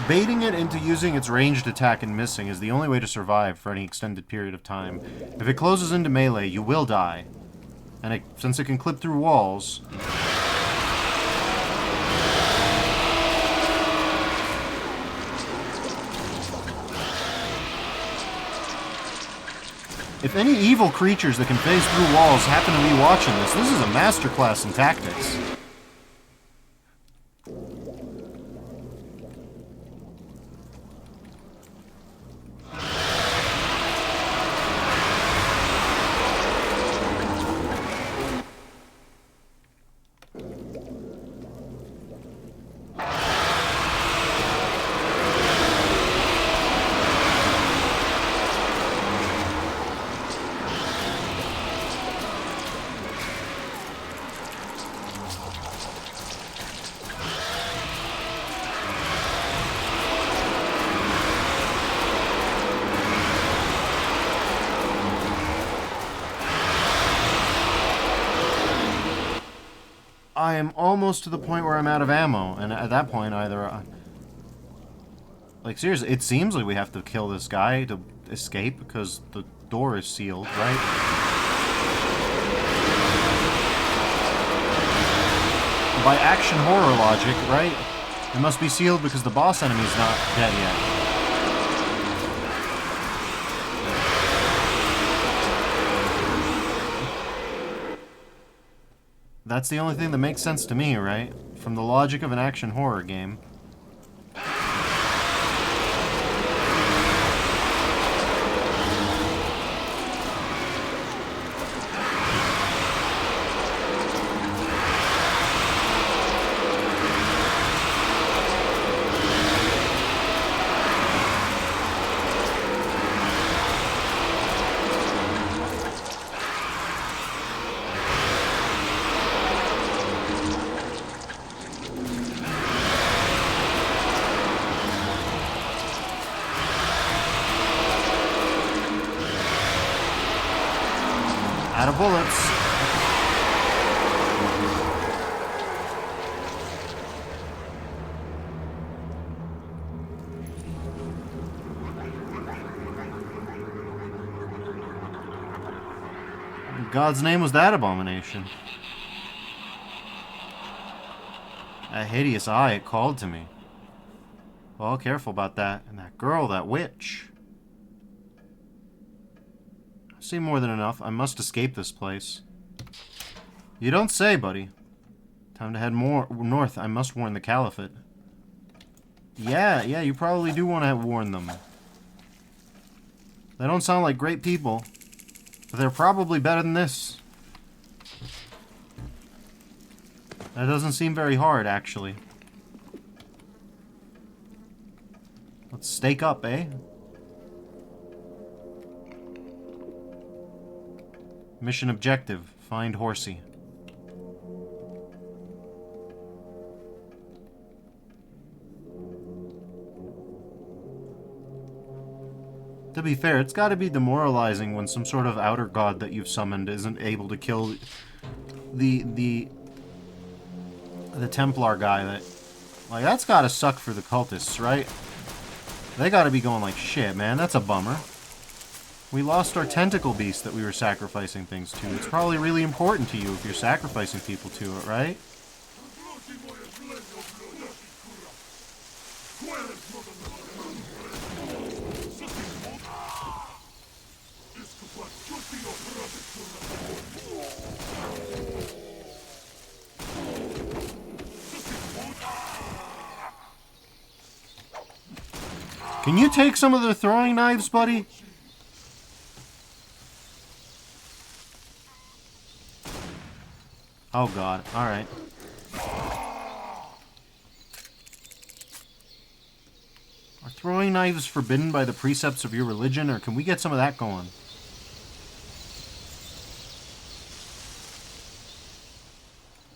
Baiting it into using its ranged attack and missing is the only way to survive for any extended period of time. If it closes into melee, you will die. And since it can clip through walls... If any evil creatures that can phase through walls happen to be watching this is a masterclass in tactics. I am almost to the point where I'm out of ammo, and at that point either... like, seriously, it seems like we have to kill this guy to escape, because the door is sealed, right? By action horror logic, right? It must be sealed because the boss enemy's not dead yet. That's the only thing that makes sense to me, right? From the logic of an action horror game. Out of bullets. In God's name was that abomination? That hideous eye, it called to me. Well, careful about that. And that girl, that witch. I've seen more than enough. I must escape this place. You don't say, buddy. Time to head more north. I must warn the Caliphate. Yeah, you probably do want to warn them. They don't sound like great people, but they're probably better than this. That doesn't seem very hard, actually. Let's stake up, eh? Mission objective, find Horsey. To be fair, it's got to be demoralizing when some sort of outer god that you've summoned isn't able to kill the Templar guy. That, like, that's got to suck for the cultists, right? They got to be going like, shit, man, that's a bummer. We lost our tentacle beast that we were sacrificing things to. It's probably really important to you if you're sacrificing people to it, right? Can you take some of their throwing knives, buddy? Oh god, alright. Are throwing knives forbidden by the precepts of your religion, or can we get some of that going?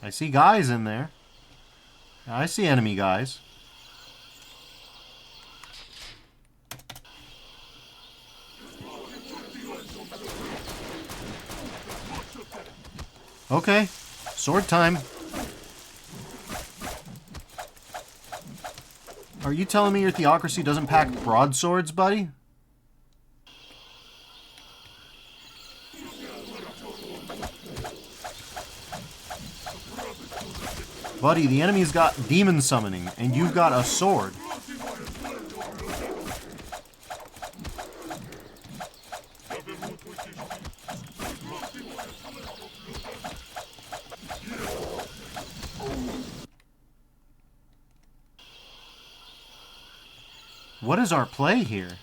I see guys in there. I see enemy guys. Okay, sword time. Are you telling me your theocracy doesn't pack broadswords, buddy? Buddy, the enemy's got demon summoning, and you've got a sword. What is our play here?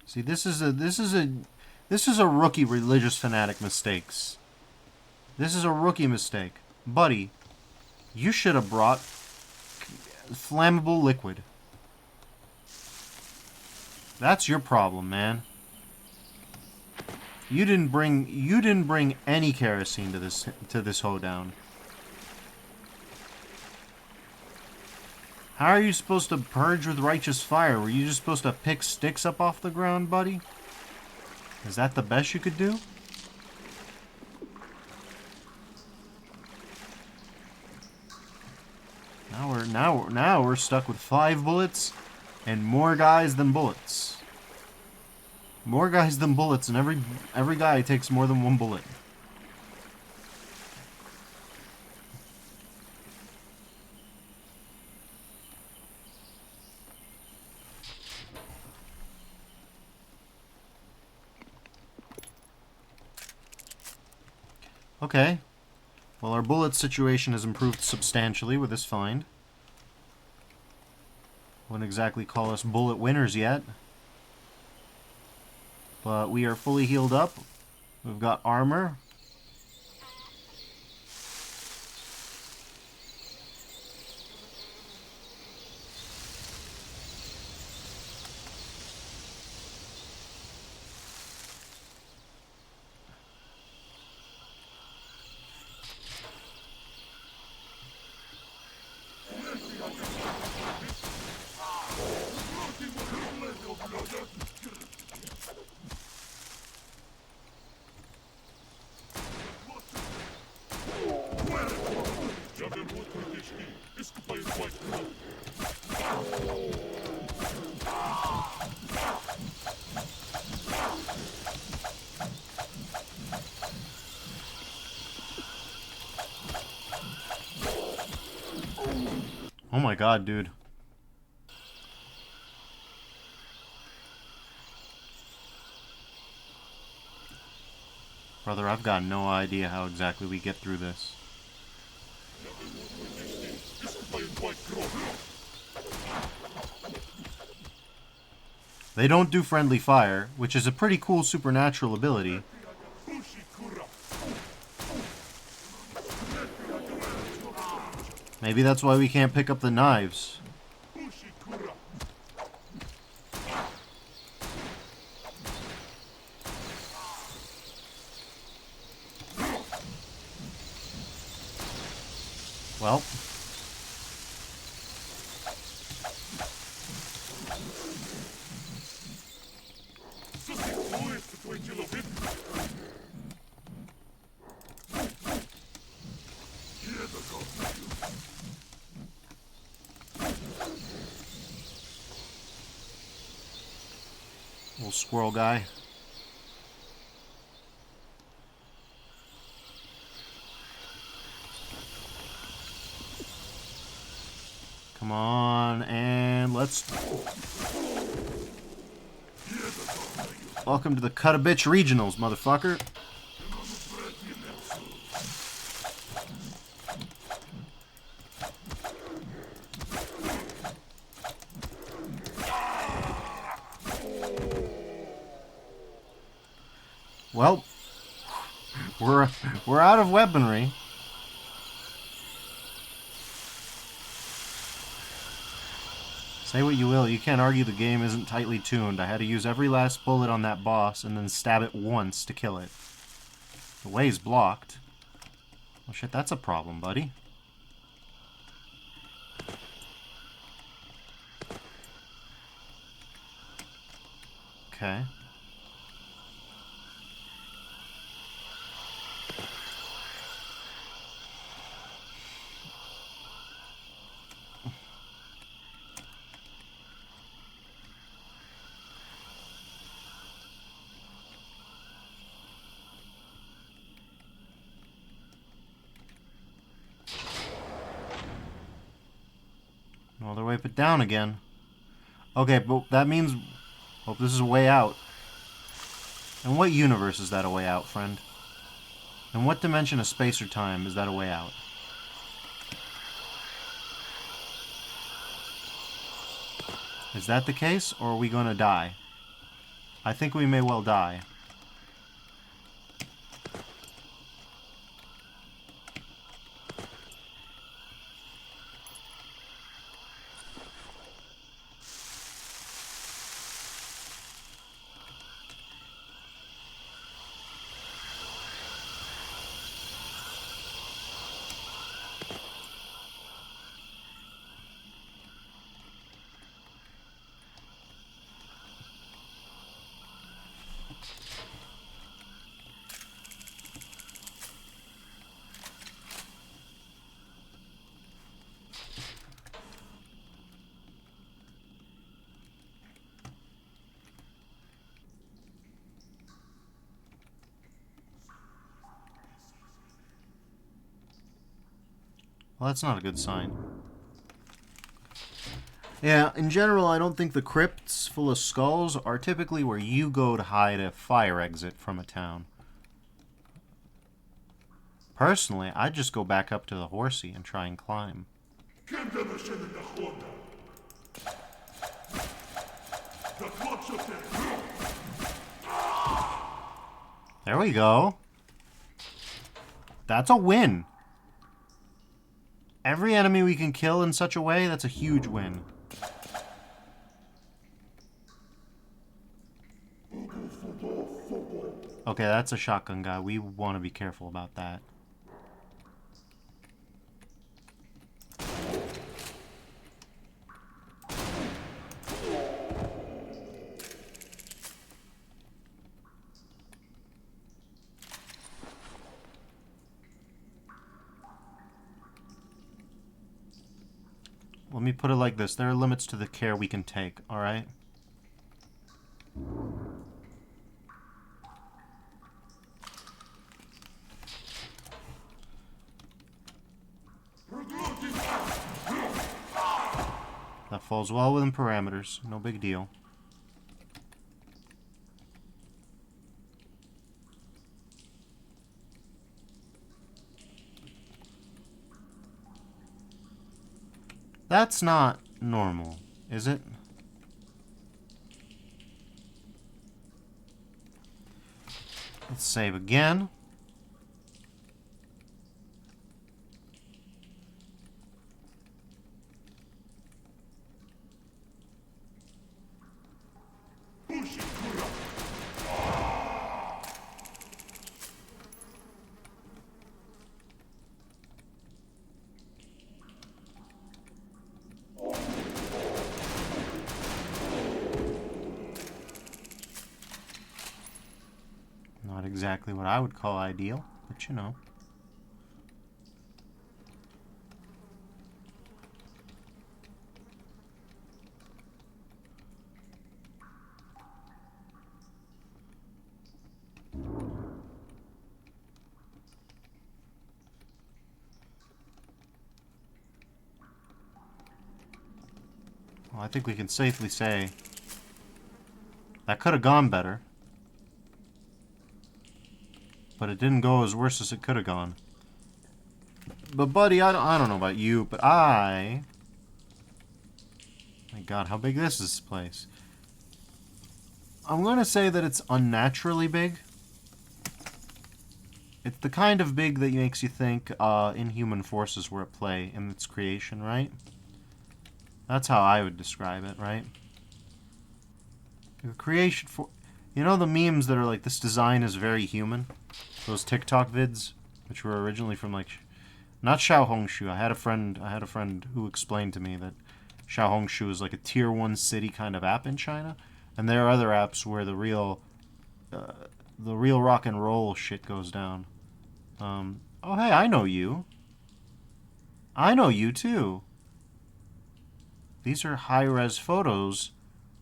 See, this is a rookie religious fanatic mistakes. This is a rookie mistake. Buddy, you should have brought flammable liquid. That's your problem, man. You didn't bring any kerosene to this hoedown. How are you supposed to purge with righteous fire? Were you just supposed to pick sticks up off the ground, buddy? Is that the best you could do? Now we're stuck with 5 bullets and more guys than bullets. More guys than bullets, and every guy takes more than 1 bullet. Okay. Well, our bullet situation has improved substantially with this find. Wouldn't exactly call us bullet winners yet. But we are fully healed up. We've got armor. Oh my god, dude. Brother, I've got no idea how exactly we get through this. They don't do friendly fire, which is a pretty cool supernatural ability. Maybe that's why we can't pick up the knives. Well. Little squirrel guy. Come on, and let's... Welcome to the Cut-A-Bitch Regionals, motherfucker. Well, we're out of weaponry. Say what you will, you can't argue the game isn't tightly tuned. I had to use every last bullet on that boss and then stab it once to kill it. The way's blocked. Well, shit, that's a problem, buddy. Okay. All the way but down again. Okay, but that means... Hope this is a way out. And what universe is that a way out, friend? In what dimension of space or time is that a way out? Is that the case, or are we gonna die? I think we may well die. Well, that's not a good sign. Yeah, in general, I don't think the crypts full of skulls are typically where you go to hide a fire exit from a town. Personally, I'd just go back up to the horsey and try and climb. There we go. That's a win. Every enemy we can kill in such a way, that's a huge win. Okay, that's a shotgun guy. We want to be careful about that. Let me put it like this. There are limits to the care we can take, alright? That falls well within parameters. No big deal. That's not normal, is it? Let's save again. Not exactly what I would call ideal, but you know. Well, I think we can safely say that could have gone better. But it didn't go as worse as it could have gone. But buddy, I don't know about you, but my God, how big this place. I'm going to say that it's unnaturally big. It's the kind of big that makes you think Inhuman Forces were at play in its creation, right? That's how I would describe it, right? The creation for... You know the memes that are like, this design is very human? Those TikTok vids, which were originally from like... Not Xiaohongshu. I had a friend who explained to me that Xiaohongshu is like a tier 1 city kind of app in China. And there are other apps where the real rock and roll shit goes down. Oh hey, I know you. I know you too. These are high-res photos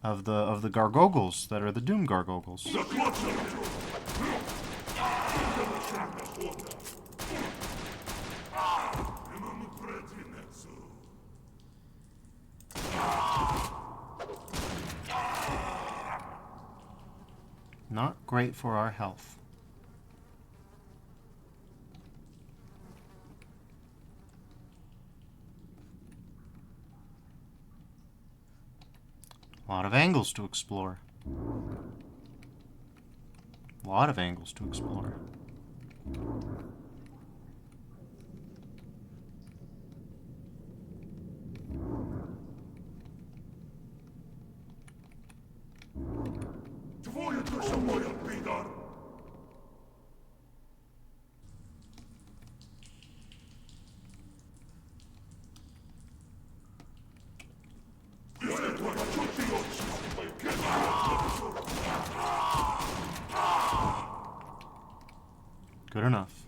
of the gargogles that are the Doom gargogles. Not great for our health. A lot of angles to explore. A lot of angles to explore. Good enough.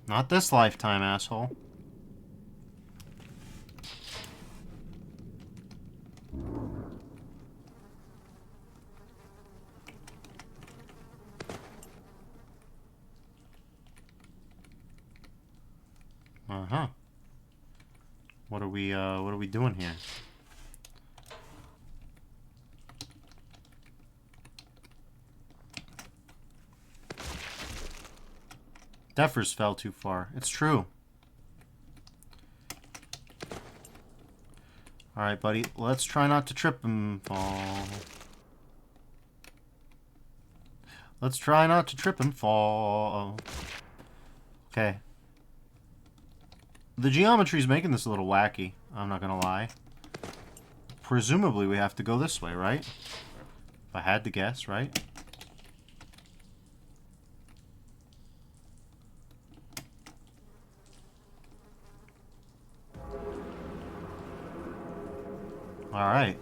Not this lifetime, asshole. Uh-huh. What are we doing here? Defers fell too far. It's true. Alright, buddy. Let's try not to trip and fall. Let's try not to trip and fall. Okay. The geometry's making this a little wacky. I'm not gonna lie. Presumably we have to go this way, right? If I had to guess, right? Alright.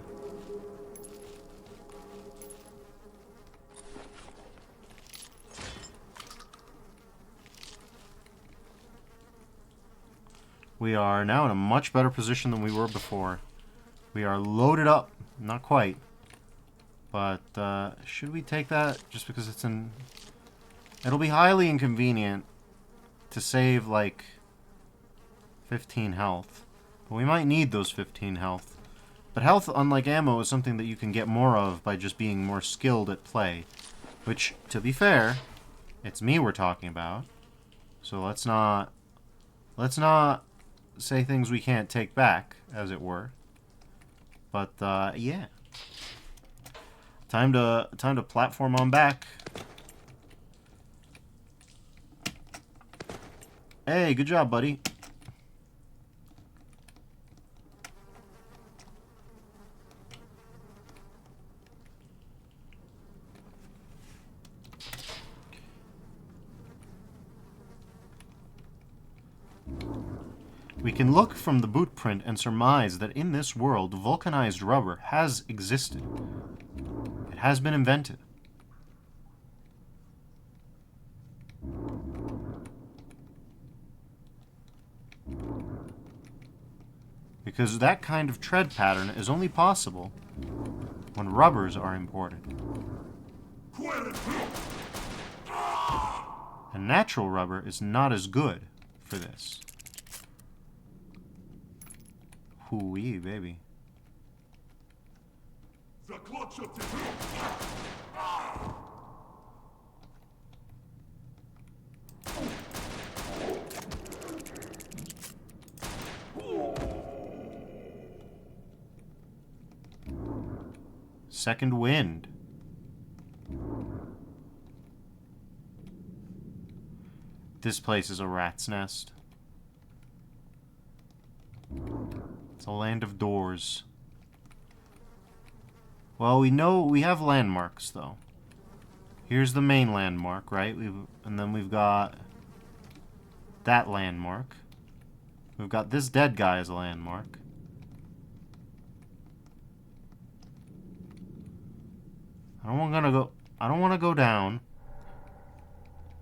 We are now in a much better position than we were before. We are loaded up. Not quite. But, should we take that just because it's in... It'll be highly inconvenient to save, like, 15 health. But we might need those 15 health. But health, unlike ammo, is something that you can get more of by just being more skilled at play. Which, to be fair, it's me we're talking about. So let's not say things we can't take back, as it were. But, yeah. Time to platform on back. Hey, good job, buddy. We can look from the boot print and surmise that in this world, vulcanized rubber has existed. It has been invented. Because that kind of tread pattern is only possible when rubbers are imported. And natural rubber is not as good for this. Hoo-wee, baby. Second wind. This place is a rat's nest. It's a land of doors. Well, we know we have landmarks, though. Here's the main landmark, right? And then we've got that landmark. We've got this dead guy as a landmark. I don't want to go down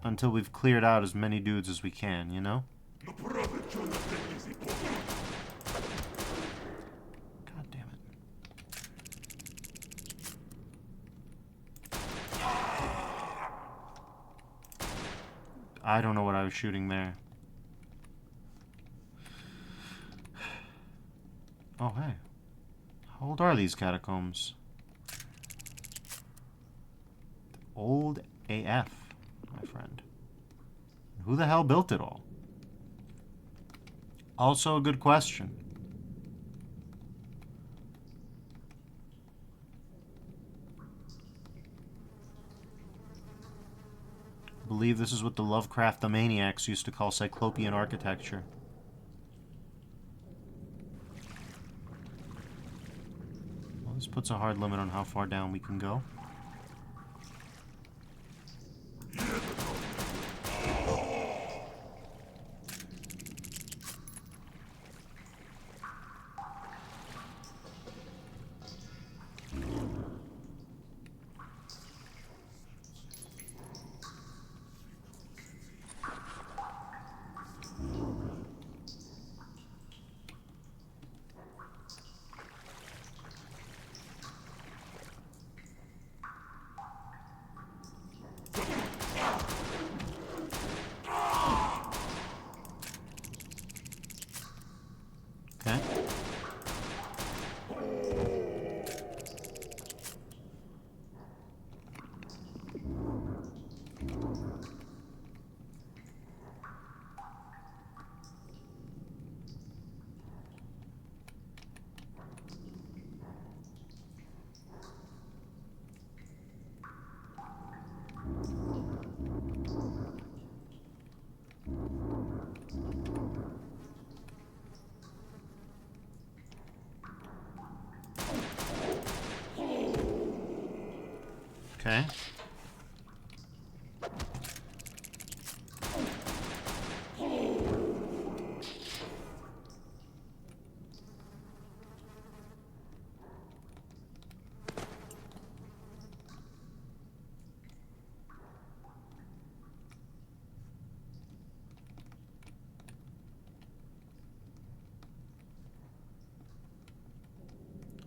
until we've cleared out as many dudes as we can, you know? God damn it. I don't know what I was shooting there. Oh, hey. How old are these catacombs? Old AF, my friend. Who the hell built it all? Also a good question. I believe this is what the Lovecraft the Maniacs used to call Cyclopean architecture. Well, this puts a hard limit on how far down we can go. Okay.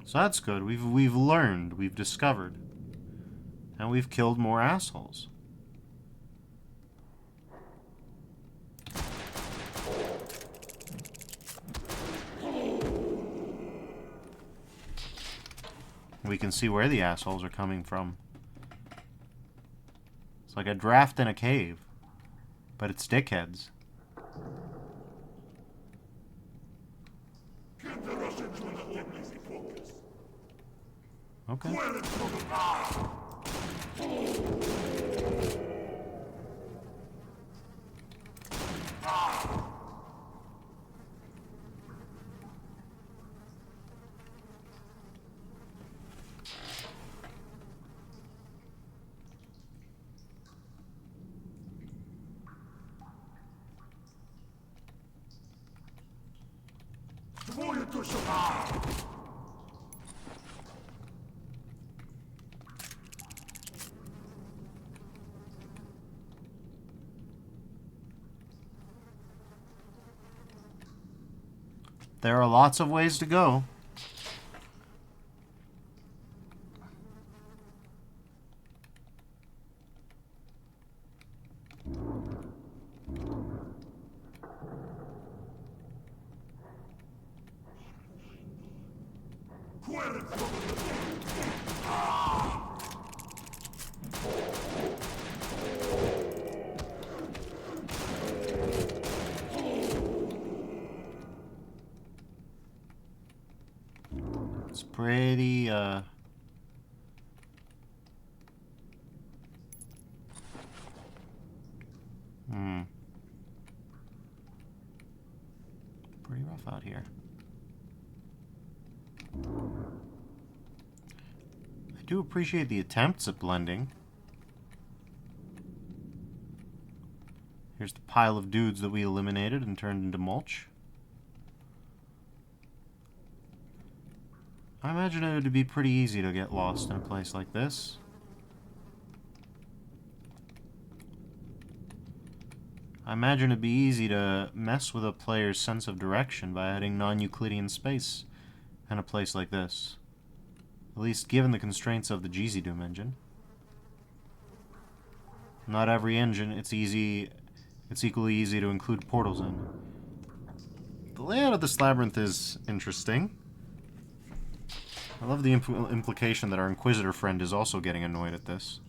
So that's good. We've learned, we've discovered, and we've killed more assholes. We can see where the assholes are coming from. It's like a draft in a cave, but it's dickheads. Okay. There are lots of ways to go. It's pretty, pretty rough out here. I do appreciate the attempts at blending. Here's the pile of dudes that we eliminated and turned into mulch. I imagine it would be pretty easy to get lost in a place like this. I imagine it'd be easy to mess with a player's sense of direction by adding non-Euclidean space in a place like this. At least given the constraints of the Jeezy Doom engine. Not every engine, it's equally easy to include portals in. The layout of this labyrinth is interesting. I love the implication that our Inquisitor friend is also getting annoyed at this.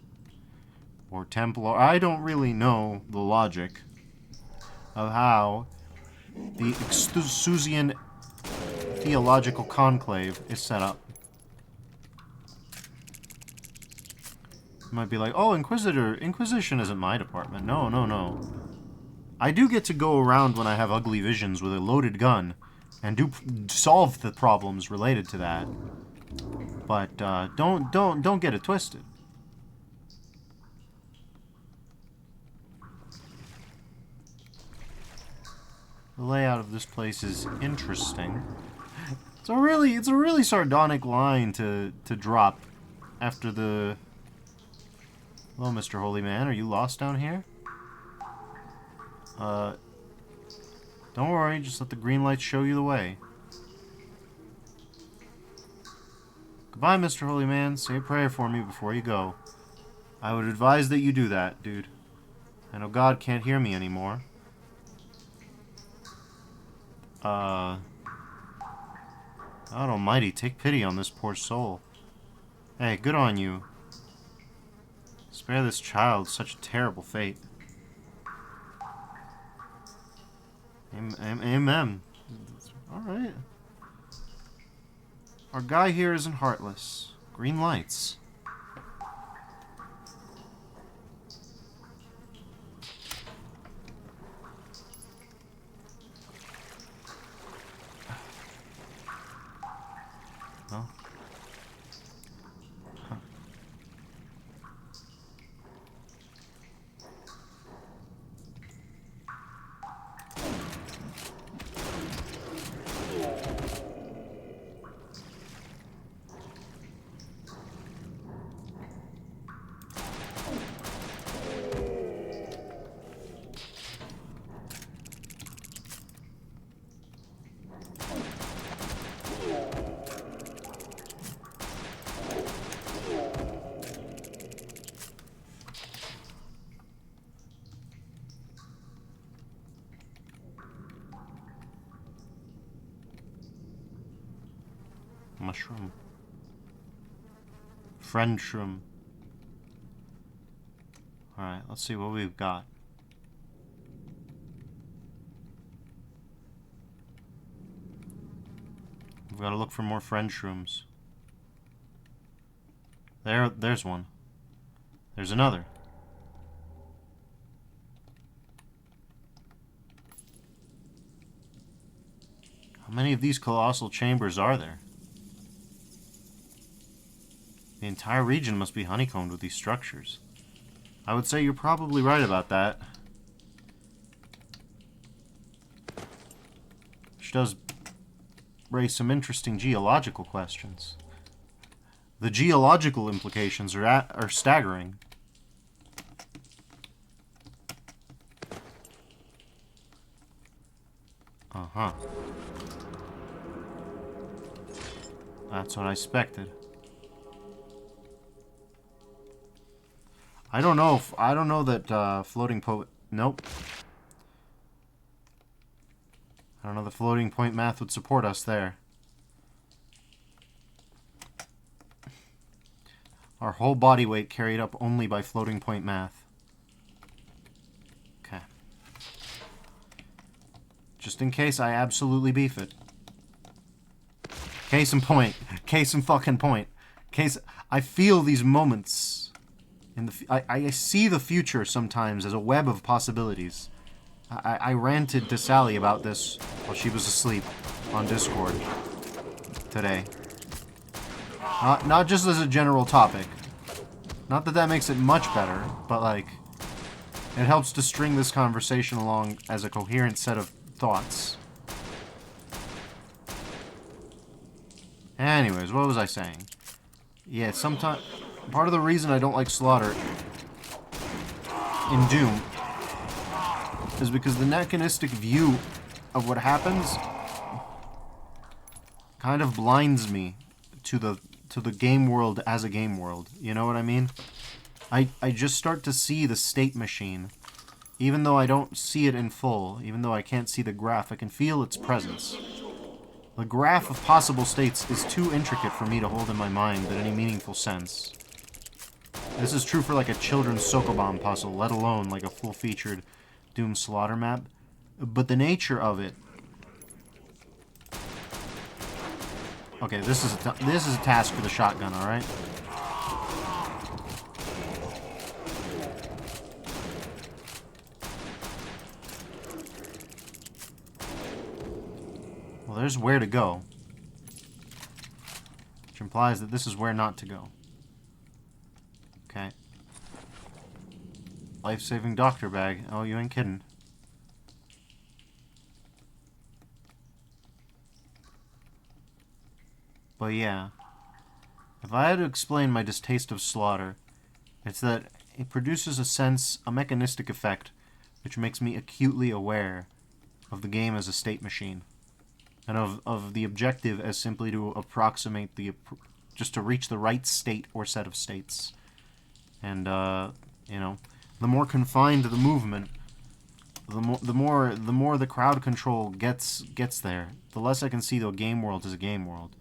Or Templar. I don't really know the logic of how the Exusian Theological Conclave is set up. You might be like, oh, Inquisition isn't my department. No, no, no. I do get to go around when I have ugly visions with a loaded gun and do solve the problems related to that. But don't get it twisted. The layout of this place is interesting. It's a really sardonic line to drop after the. Hello, Mr. Holy Man. Are you lost down here? Don't worry. Just let the green lights show you the way. Goodbye, Mr. Holy Man. Say a prayer for me before you go. I would advise that you do that, dude. I know God can't hear me anymore. God almighty, take pity on this poor soul. Hey, good on you. Spare this child such a terrible fate. Amen. Alright. Our guy here isn't heartless. Green lights. Well. Huh. Mushroom. friend shroom. Alright, let's see what we've got. We've got to look for more friend shrooms. There's one. There's another. How many of these colossal chambers are there? The entire region must be honeycombed with these structures. I would say you're probably right about that. Which does raise some interesting geological questions. The geological implications are staggering. Uh-huh. That's what I expected. I don't know that floating point. Nope. I don't know the floating point math would support us there. Our whole body weight carried up only by floating point math. Okay. Just in case I absolutely beef it. Case in point. Case in fucking point. Case. I feel these moments. I see the future sometimes as a web of possibilities. I ranted to Sally about this while she was asleep on Discord today. Not just as a general topic. Not that makes it much better, but like, it helps to string this conversation along as a coherent set of thoughts. Anyways, what was I saying? Yeah, sometimes part of the reason I don't like Slaughter in Doom is because the mechanistic view of what happens kind of blinds me to the game world as a game world. You know what I mean? I just start to see the state machine. Even though I don't see it in full, even though I can't see the graph, I can feel its presence. The graph of possible states is too intricate for me to hold in my mind in any meaningful sense. This is true for like a children's Sokoban puzzle, let alone like a full-featured Doom Slaughter map. But the nature of it... Okay, this is a task for the shotgun, alright? Well, there's where to go. Which implies that this is where not to go. Okay. Life-saving doctor bag. Oh, you ain't kidding. But yeah. If I had to explain my distaste of Slaughter, it's that it produces a mechanistic effect, which makes me acutely aware of the game as a state machine. And of the objective as simply to approximate just to reach the right state or set of states. And, you know, the more confined the movement, the more the crowd control gets there, the less I can see the game world as a game world.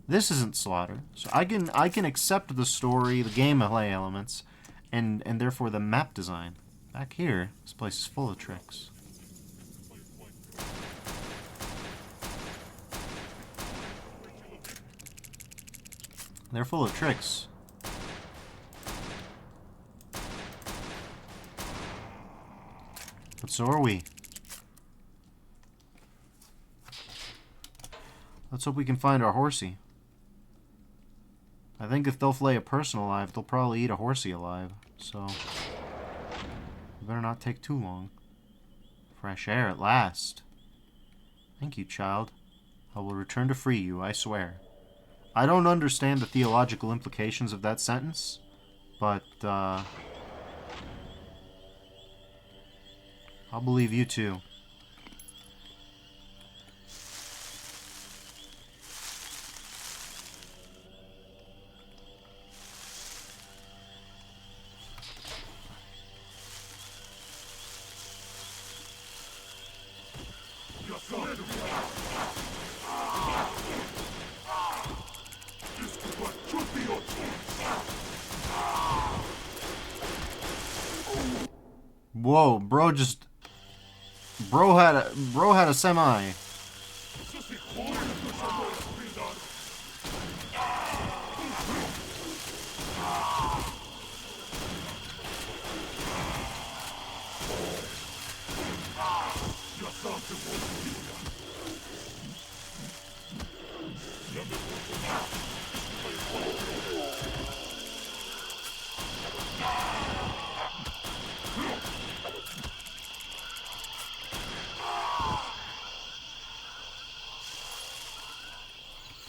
This isn't Slaughter, so I can accept the story, the gameplay elements, and therefore the map design. Back here, this place is full of tricks. They're full of tricks. But so are we. Let's hope we can find our horsey. I think if they'll flay a person alive, they'll probably eat a horsey alive. So, we better not take too long. Fresh air at last. Thank you, child. I will return to free you, I swear. I don't understand the theological implications of that sentence, but, I'll believe you too. Whoa, bro just... Bro had a semi.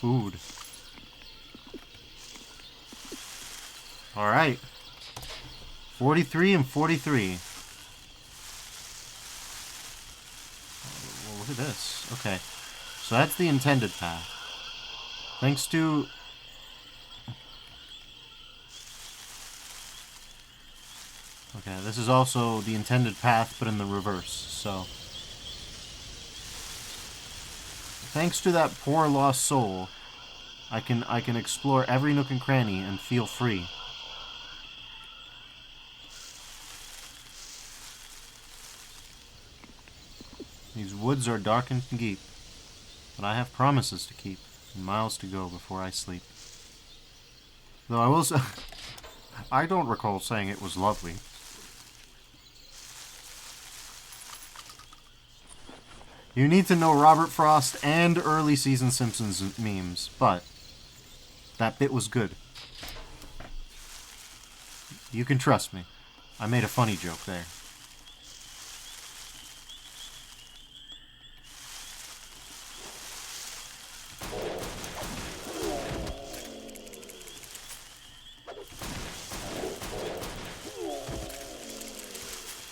Food. Alright. 43 and 43. Well, look at this. Okay. So that's the intended path. Thanks to... Okay, this is also the intended path, but in the reverse, so... Thanks to that poor lost soul, I can explore every nook and cranny and feel free. These woods are dark and deep, but I have promises to keep and miles to go before I sleep. Though I will say, I don't recall saying it was lovely. You need to know Robert Frost and early season Simpsons memes, but that bit was good. You can trust me. I made a funny joke there.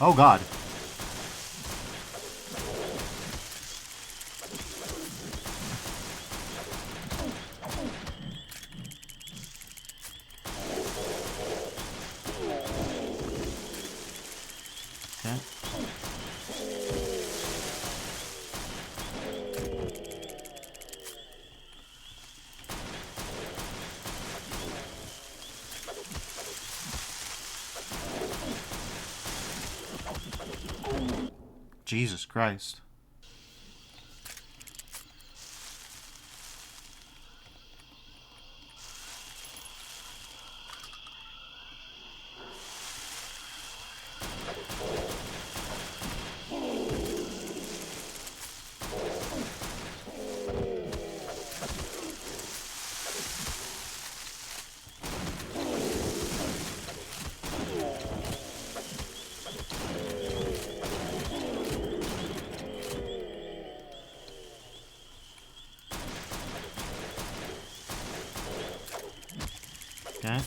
Oh God. Okay. Jesus Christ. Okay.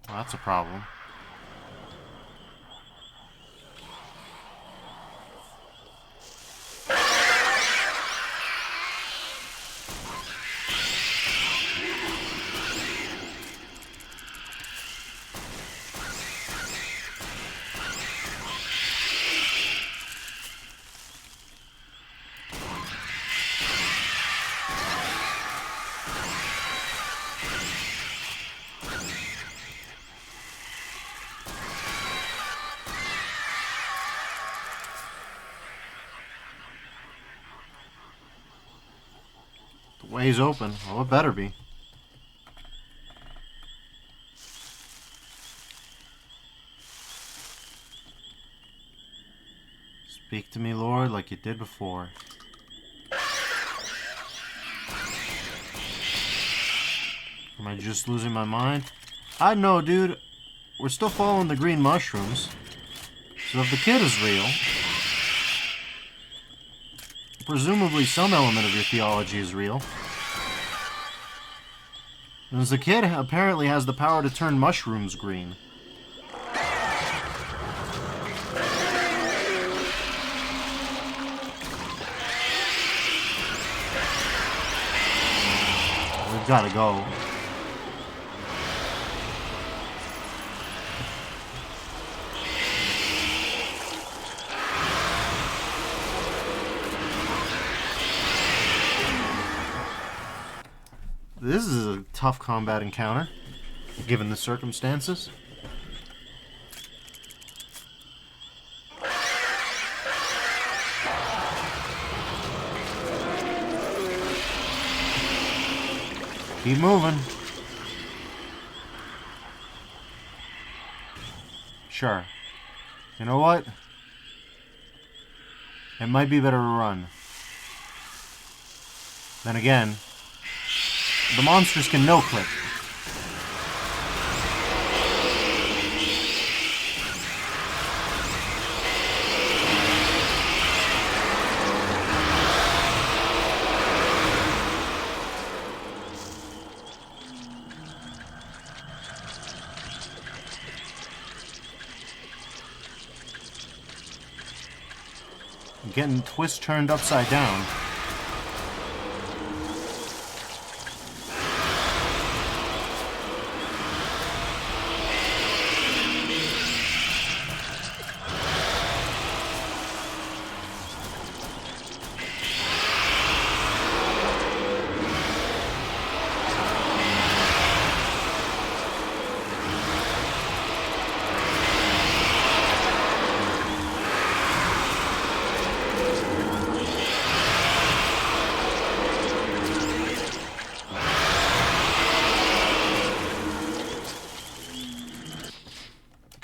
Well, that's a problem. The way's open. Well, it better be. Speak to me, Lord, like you did before. Am I just losing my mind? I don't know, dude. We're still following the green mushrooms. So if the kid is real, presumably some element of your theology is real. And as the kid apparently has the power to turn mushrooms green. We've got to go. This is a tough combat encounter, given the circumstances. Keep moving. Sure. You know what? It might be better to run. Then again, the monsters can no-clip. Getting twist-turned upside down.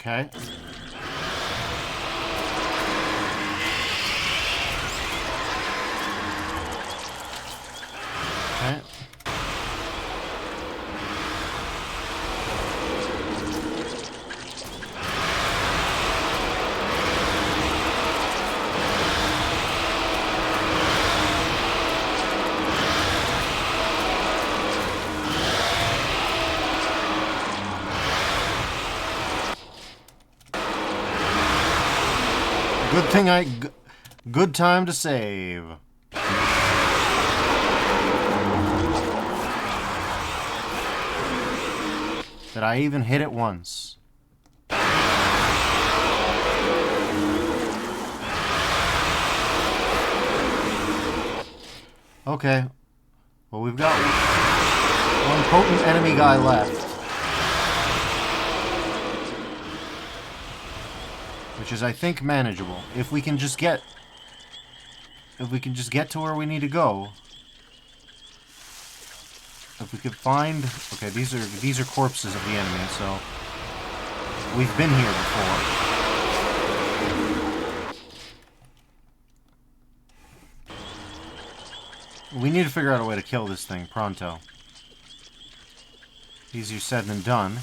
Okay. Okay. Good thing good time to save. Did I even hit it once? Okay. Well, we've got one potent enemy guy left. Which is, I think, manageable. If we can just get to where we need to go. If we could find... Okay, these are corpses of the enemy, so... We've been here before. We need to figure out a way to kill this thing pronto. Easier said than done.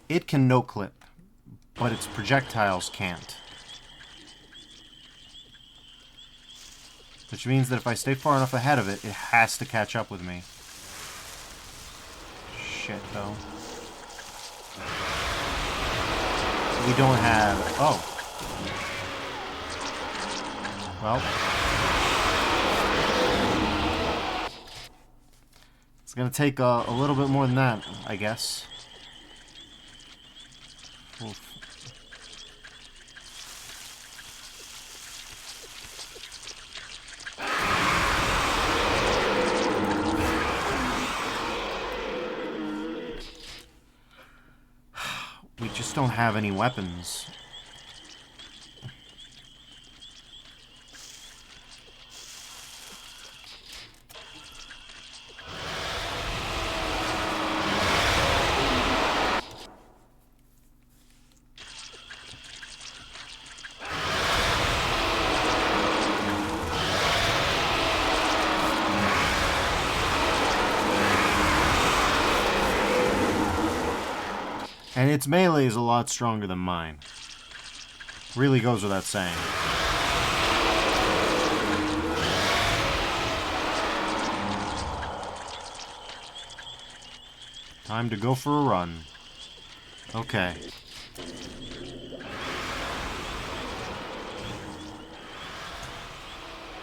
It can no-clip, but its projectiles can't. Which means that if I stay far enough ahead of it, it has to catch up with me. Shit, though. We don't have... Oh. Well. It's gonna take a little bit more than that, I guess. Oof. We just don't have any weapons. And its melee is a lot stronger than mine. Really goes without saying. Time to go for a run. Okay.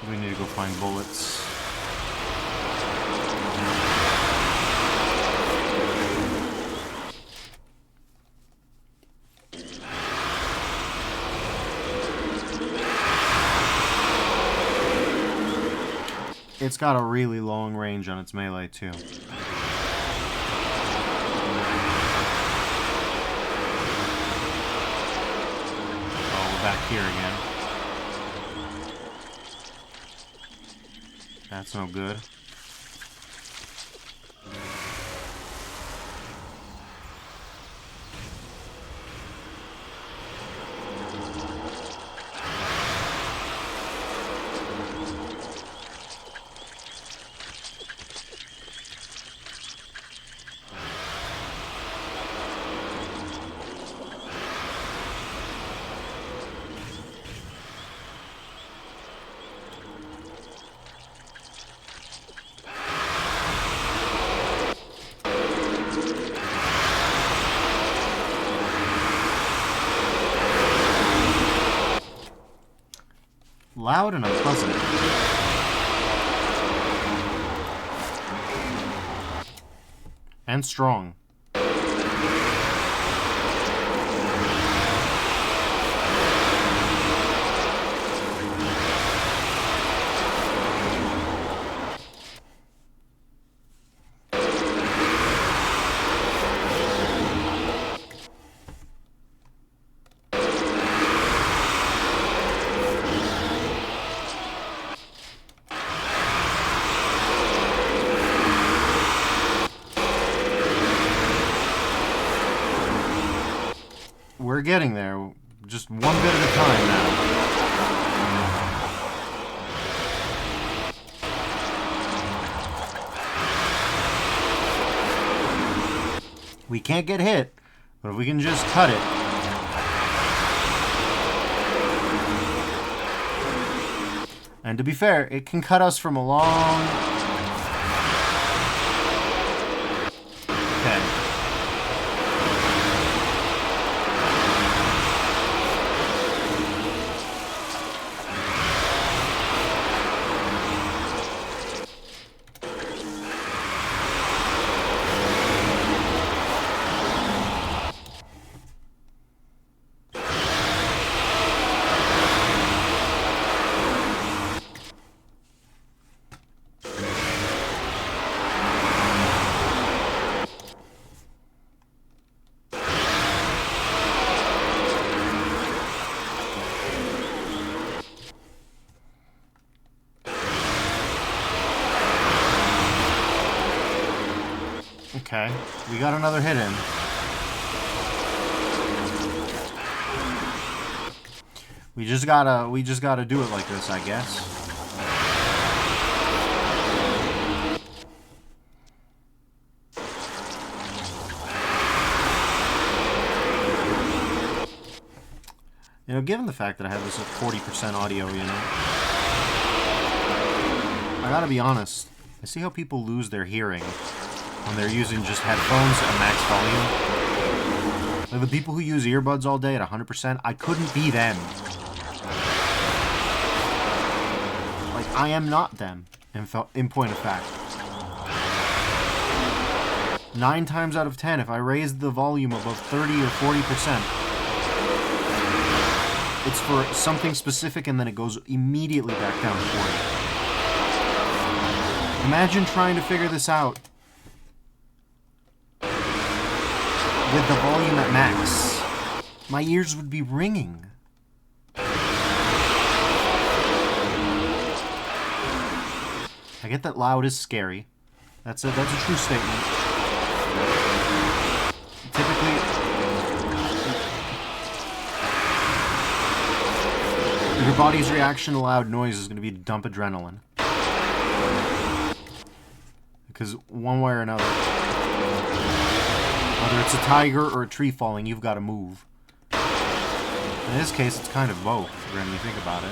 We need to go find bullets. it's got a really long range on its melee, too. Oh, we're back here again. That's no good. Loud and unpleasant. And strong. We're getting there. Just one bit at a time now. We can't get hit, but if we can just cut it. And to be fair, it can cut us from a long... Okay. Okay, we got another hit in. We just gotta do it like this, I guess. You know, given the fact that I have this at 40% audio, you know, I gotta be honest, I see how people lose their hearing when they're using just headphones at max volume. Like the people who use earbuds all day at 100%, I couldn't be them. Like, I am not them, in point of fact. 9 times out of 10, if I raise the volume above 30 or 40%, it's for something specific and then it goes immediately back down to 40. Imagine trying to figure this out with the volume at max. My ears would be ringing. I get that loud is scary. That's a true statement. Typically, your body's reaction to loud noise is going to be to dump adrenaline. Because one way or another, whether it's a tiger or a tree falling, you've got to move. In this case, it's kind of both, when you think about it.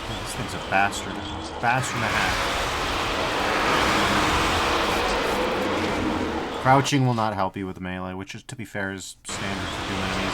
Oh, this thing's a bastard. Bastard and a half. Crouching will not help you with melee, which, is, to be fair, is standard for Doom enemies.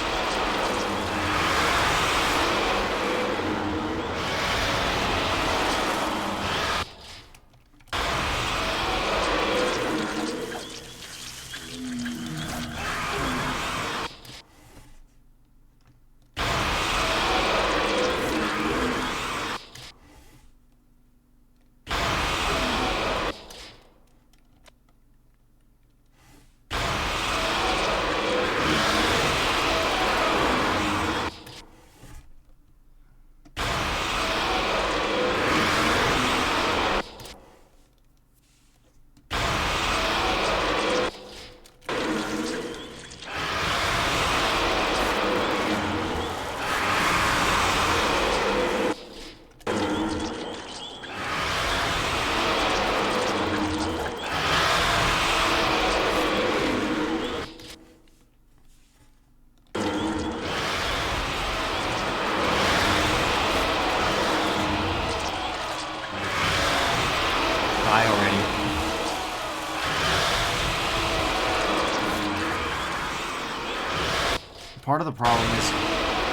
Part of the problem is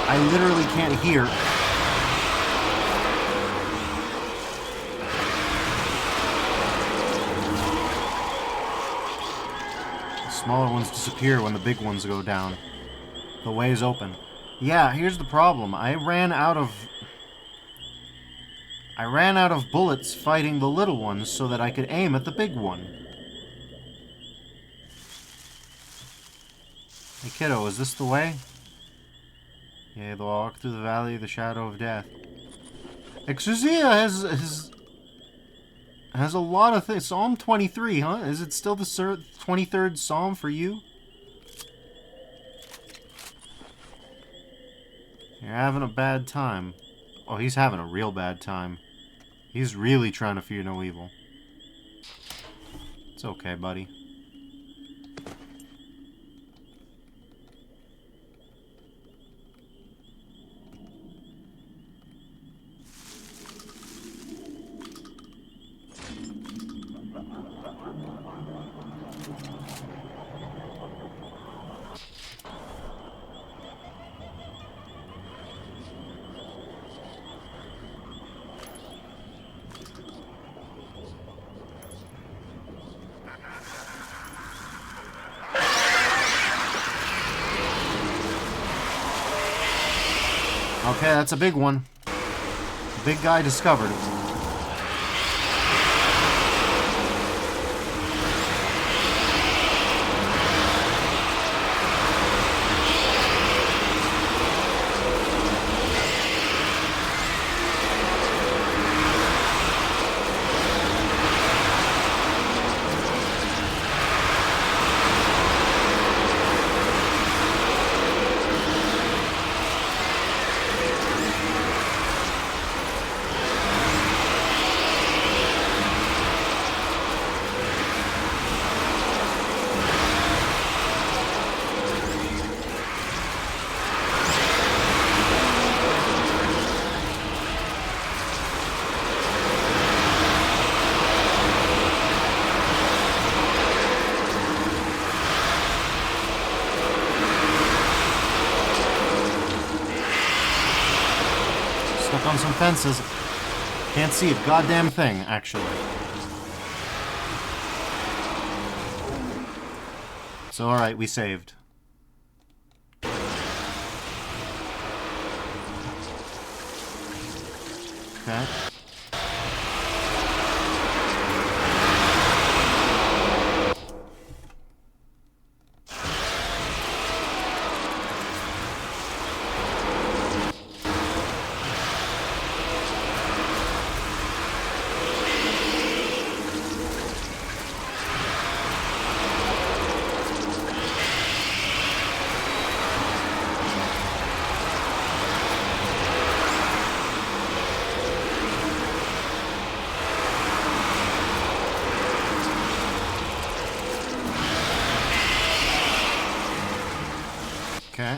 I literally can't hear. The smaller ones disappear when the big ones go down. The way is open. Yeah, here's the problem. I ran out of bullets fighting the little ones so that I could aim at the big one. Hey kiddo, is this the way? Yeah, they'll walk through the valley of the shadow of death. Exousia has a lot of things. Psalm 23, huh? Is it still the 23rd Psalm for you? You're having a bad time. Oh, he's having a real bad time. He's really trying to fear no evil. It's okay, buddy. Okay, that's a big one. The big guy discovered it. Stuck on some fences. Can't see a goddamn thing, actually. So, alright, we saved. Okay. Okay.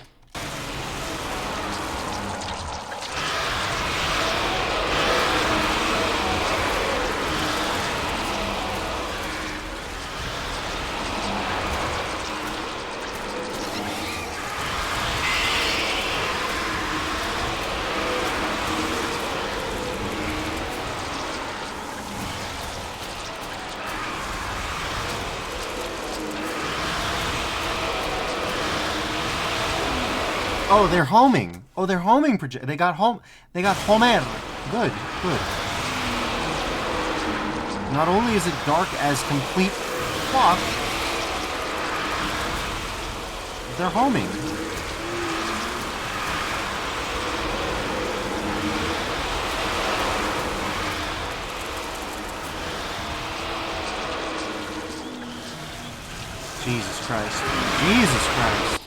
Oh, they're homing. Oh, they're homing. They got home. They got Homer. Good, good. Not only is it dark as complete fuck, they're homing. Jesus Christ. Jesus Christ.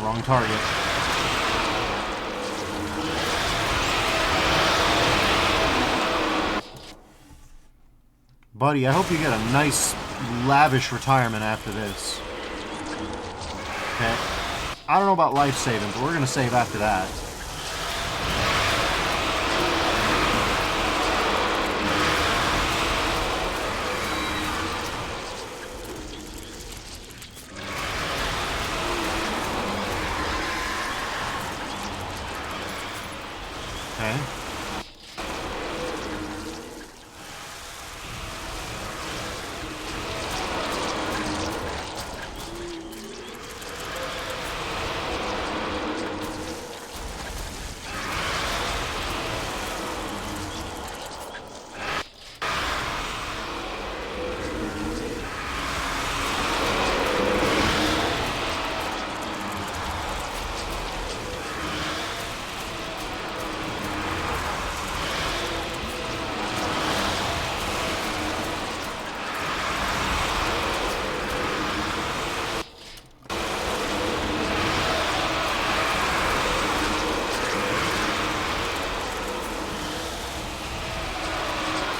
Wrong target. Buddy, I hope you get a nice, lavish retirement after this. Okay. I don't know about life saving, but we're going to save after that. Okay.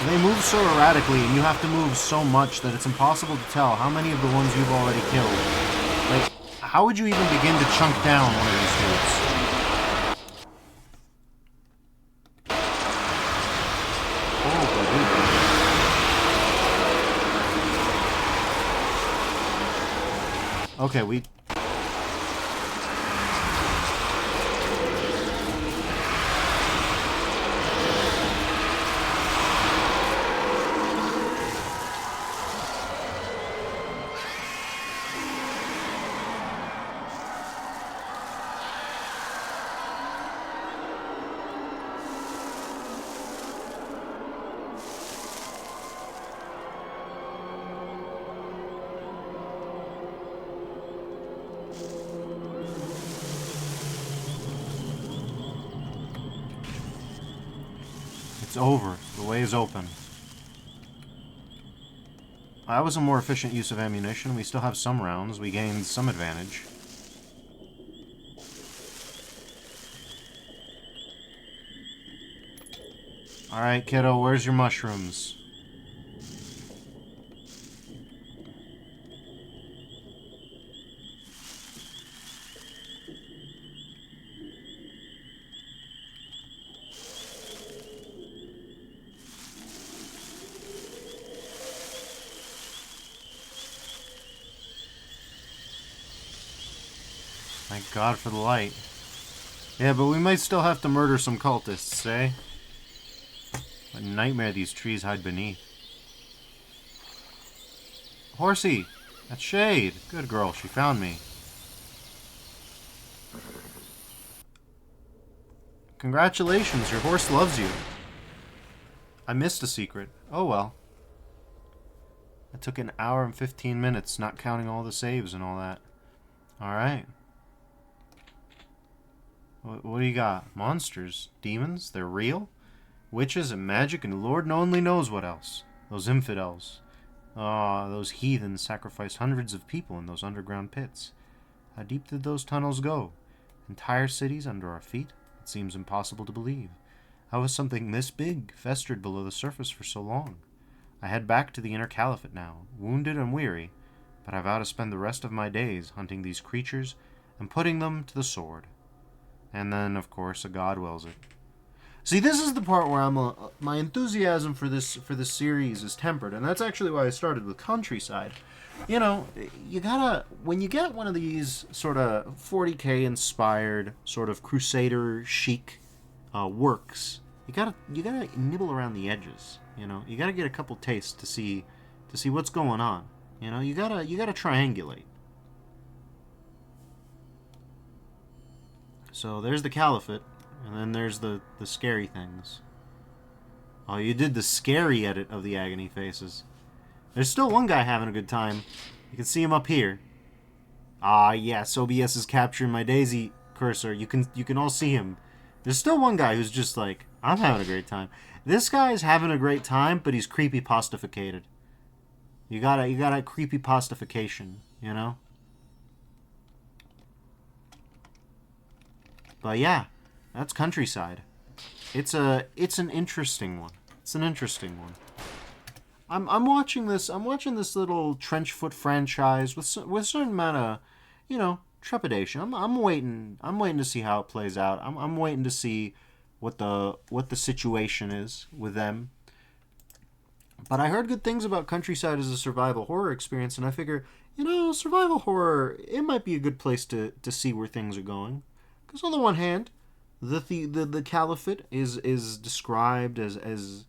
They move so erratically, and you have to move so much that it's impossible to tell how many of the ones you've already killed. Like, how would you even begin to chunk down one of these dudes? Oh, okay, we... It's over. The way is open. That was a more efficient use of ammunition. We still have some rounds. We gained some advantage. Alright, kiddo, where's your mushrooms? Thank God for the light. Yeah, but we might still have to murder some cultists, eh? What nightmare these trees hide beneath. Horsey! That's Shade! Good girl, she found me. Congratulations, your horse loves you. I missed a secret. Oh well. It took an hour and 15 minutes, not counting all the saves and all that. Alright. What do you got? Monsters? Demons? They're real? Witches and magic and Lord only knows what else. Those infidels. Ah, those heathens sacrificed hundreds of people in those underground pits. How deep did those tunnels go? Entire cities under our feet? It seems impossible to believe. How has something this big festered below the surface for so long? I head back to the inner caliphate now, wounded and weary, but I vow to spend the rest of my days hunting these creatures and putting them to the sword. And then, of course, a god wills it. See, this is the part where my enthusiasm for this series is tempered, and that's actually why I started with Countricide. You know, you gotta, when you get one of these sort of 40K inspired, sort of Crusader chic works, you gotta nibble around the edges. You know, you gotta get a couple tastes to see what's going on. You know, you gotta triangulate. So there's the Caliphate, and then there's the scary things. Oh, you did the scary edit of the agony faces. There's still one guy having a good time. You can see him up here. Ah, yes, OBS is capturing my Daisy cursor. You can all see him. There's still one guy who's just like, I'm having a great time. This guy's having a great time, but he's creepypastificated. You got a creepypastification, you know? But yeah, that's Countricide. It's an interesting one. It's an interesting one. I'm watching this little Trenchfoot franchise with a certain amount of, you know, trepidation. I'm waiting. I'm waiting to see how it plays out. I'm waiting to see what the situation is with them. But I heard good things about Countricide as a survival horror experience, and I figure, survival horror, it might be a good place to see where things are going. Because on the one hand, the caliphate is described as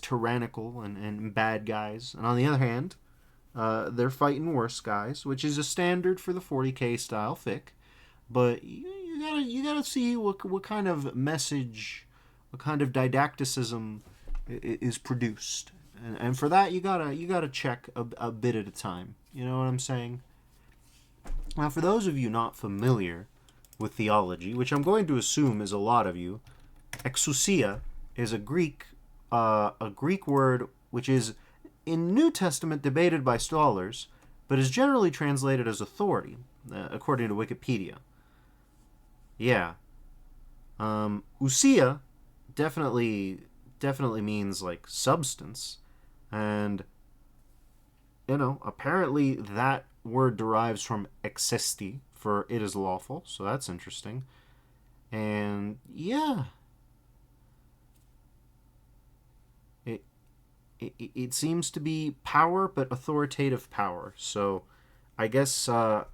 tyrannical and bad guys, and on the other hand, they're fighting worse guys, which is a standard for the 40k style fic. But you gotta see what kind of message, what kind of didacticism is produced, and for that you gotta check a bit at a time. You know what I'm saying? Now, for those of you not familiar with theology, which I'm going to assume is a lot of you, exousia is a Greek word which is in New Testament debated by scholars, but is generally translated as authority, according to Wikipedia. Yeah, ousia definitely means like substance, and apparently that word derives from existi, for it is lawful, so that's interesting. And yeah, it seems to be power, but authoritative power. So I guess I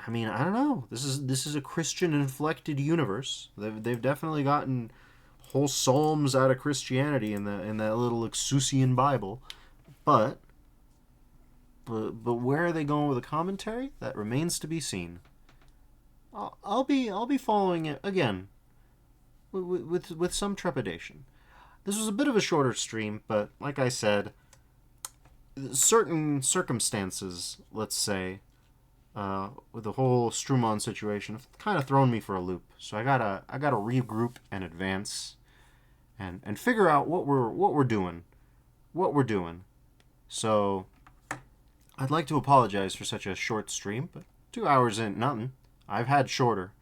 don't know. This is a Christian inflected universe. They've definitely gotten whole psalms out of Christianity in that little Exousian Bible, but where are they going with the commentary? That remains to be seen. I'll be following it again with some trepidation. This was a bit of a shorter stream, but like I said, certain circumstances, let's say, with the whole Streum On situation, have kind of thrown me for a loop. So I gotta regroup and advance, and figure out what we're doing. So I'd like to apologize for such a short stream, but 2 hours ain't nothing. I've had shorter.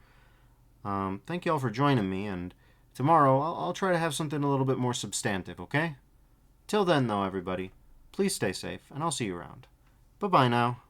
Thank you all for joining me, and tomorrow I'll try to have something a little bit more substantive, okay? Till then, though, everybody, please stay safe, and I'll see you around. Bye-bye now.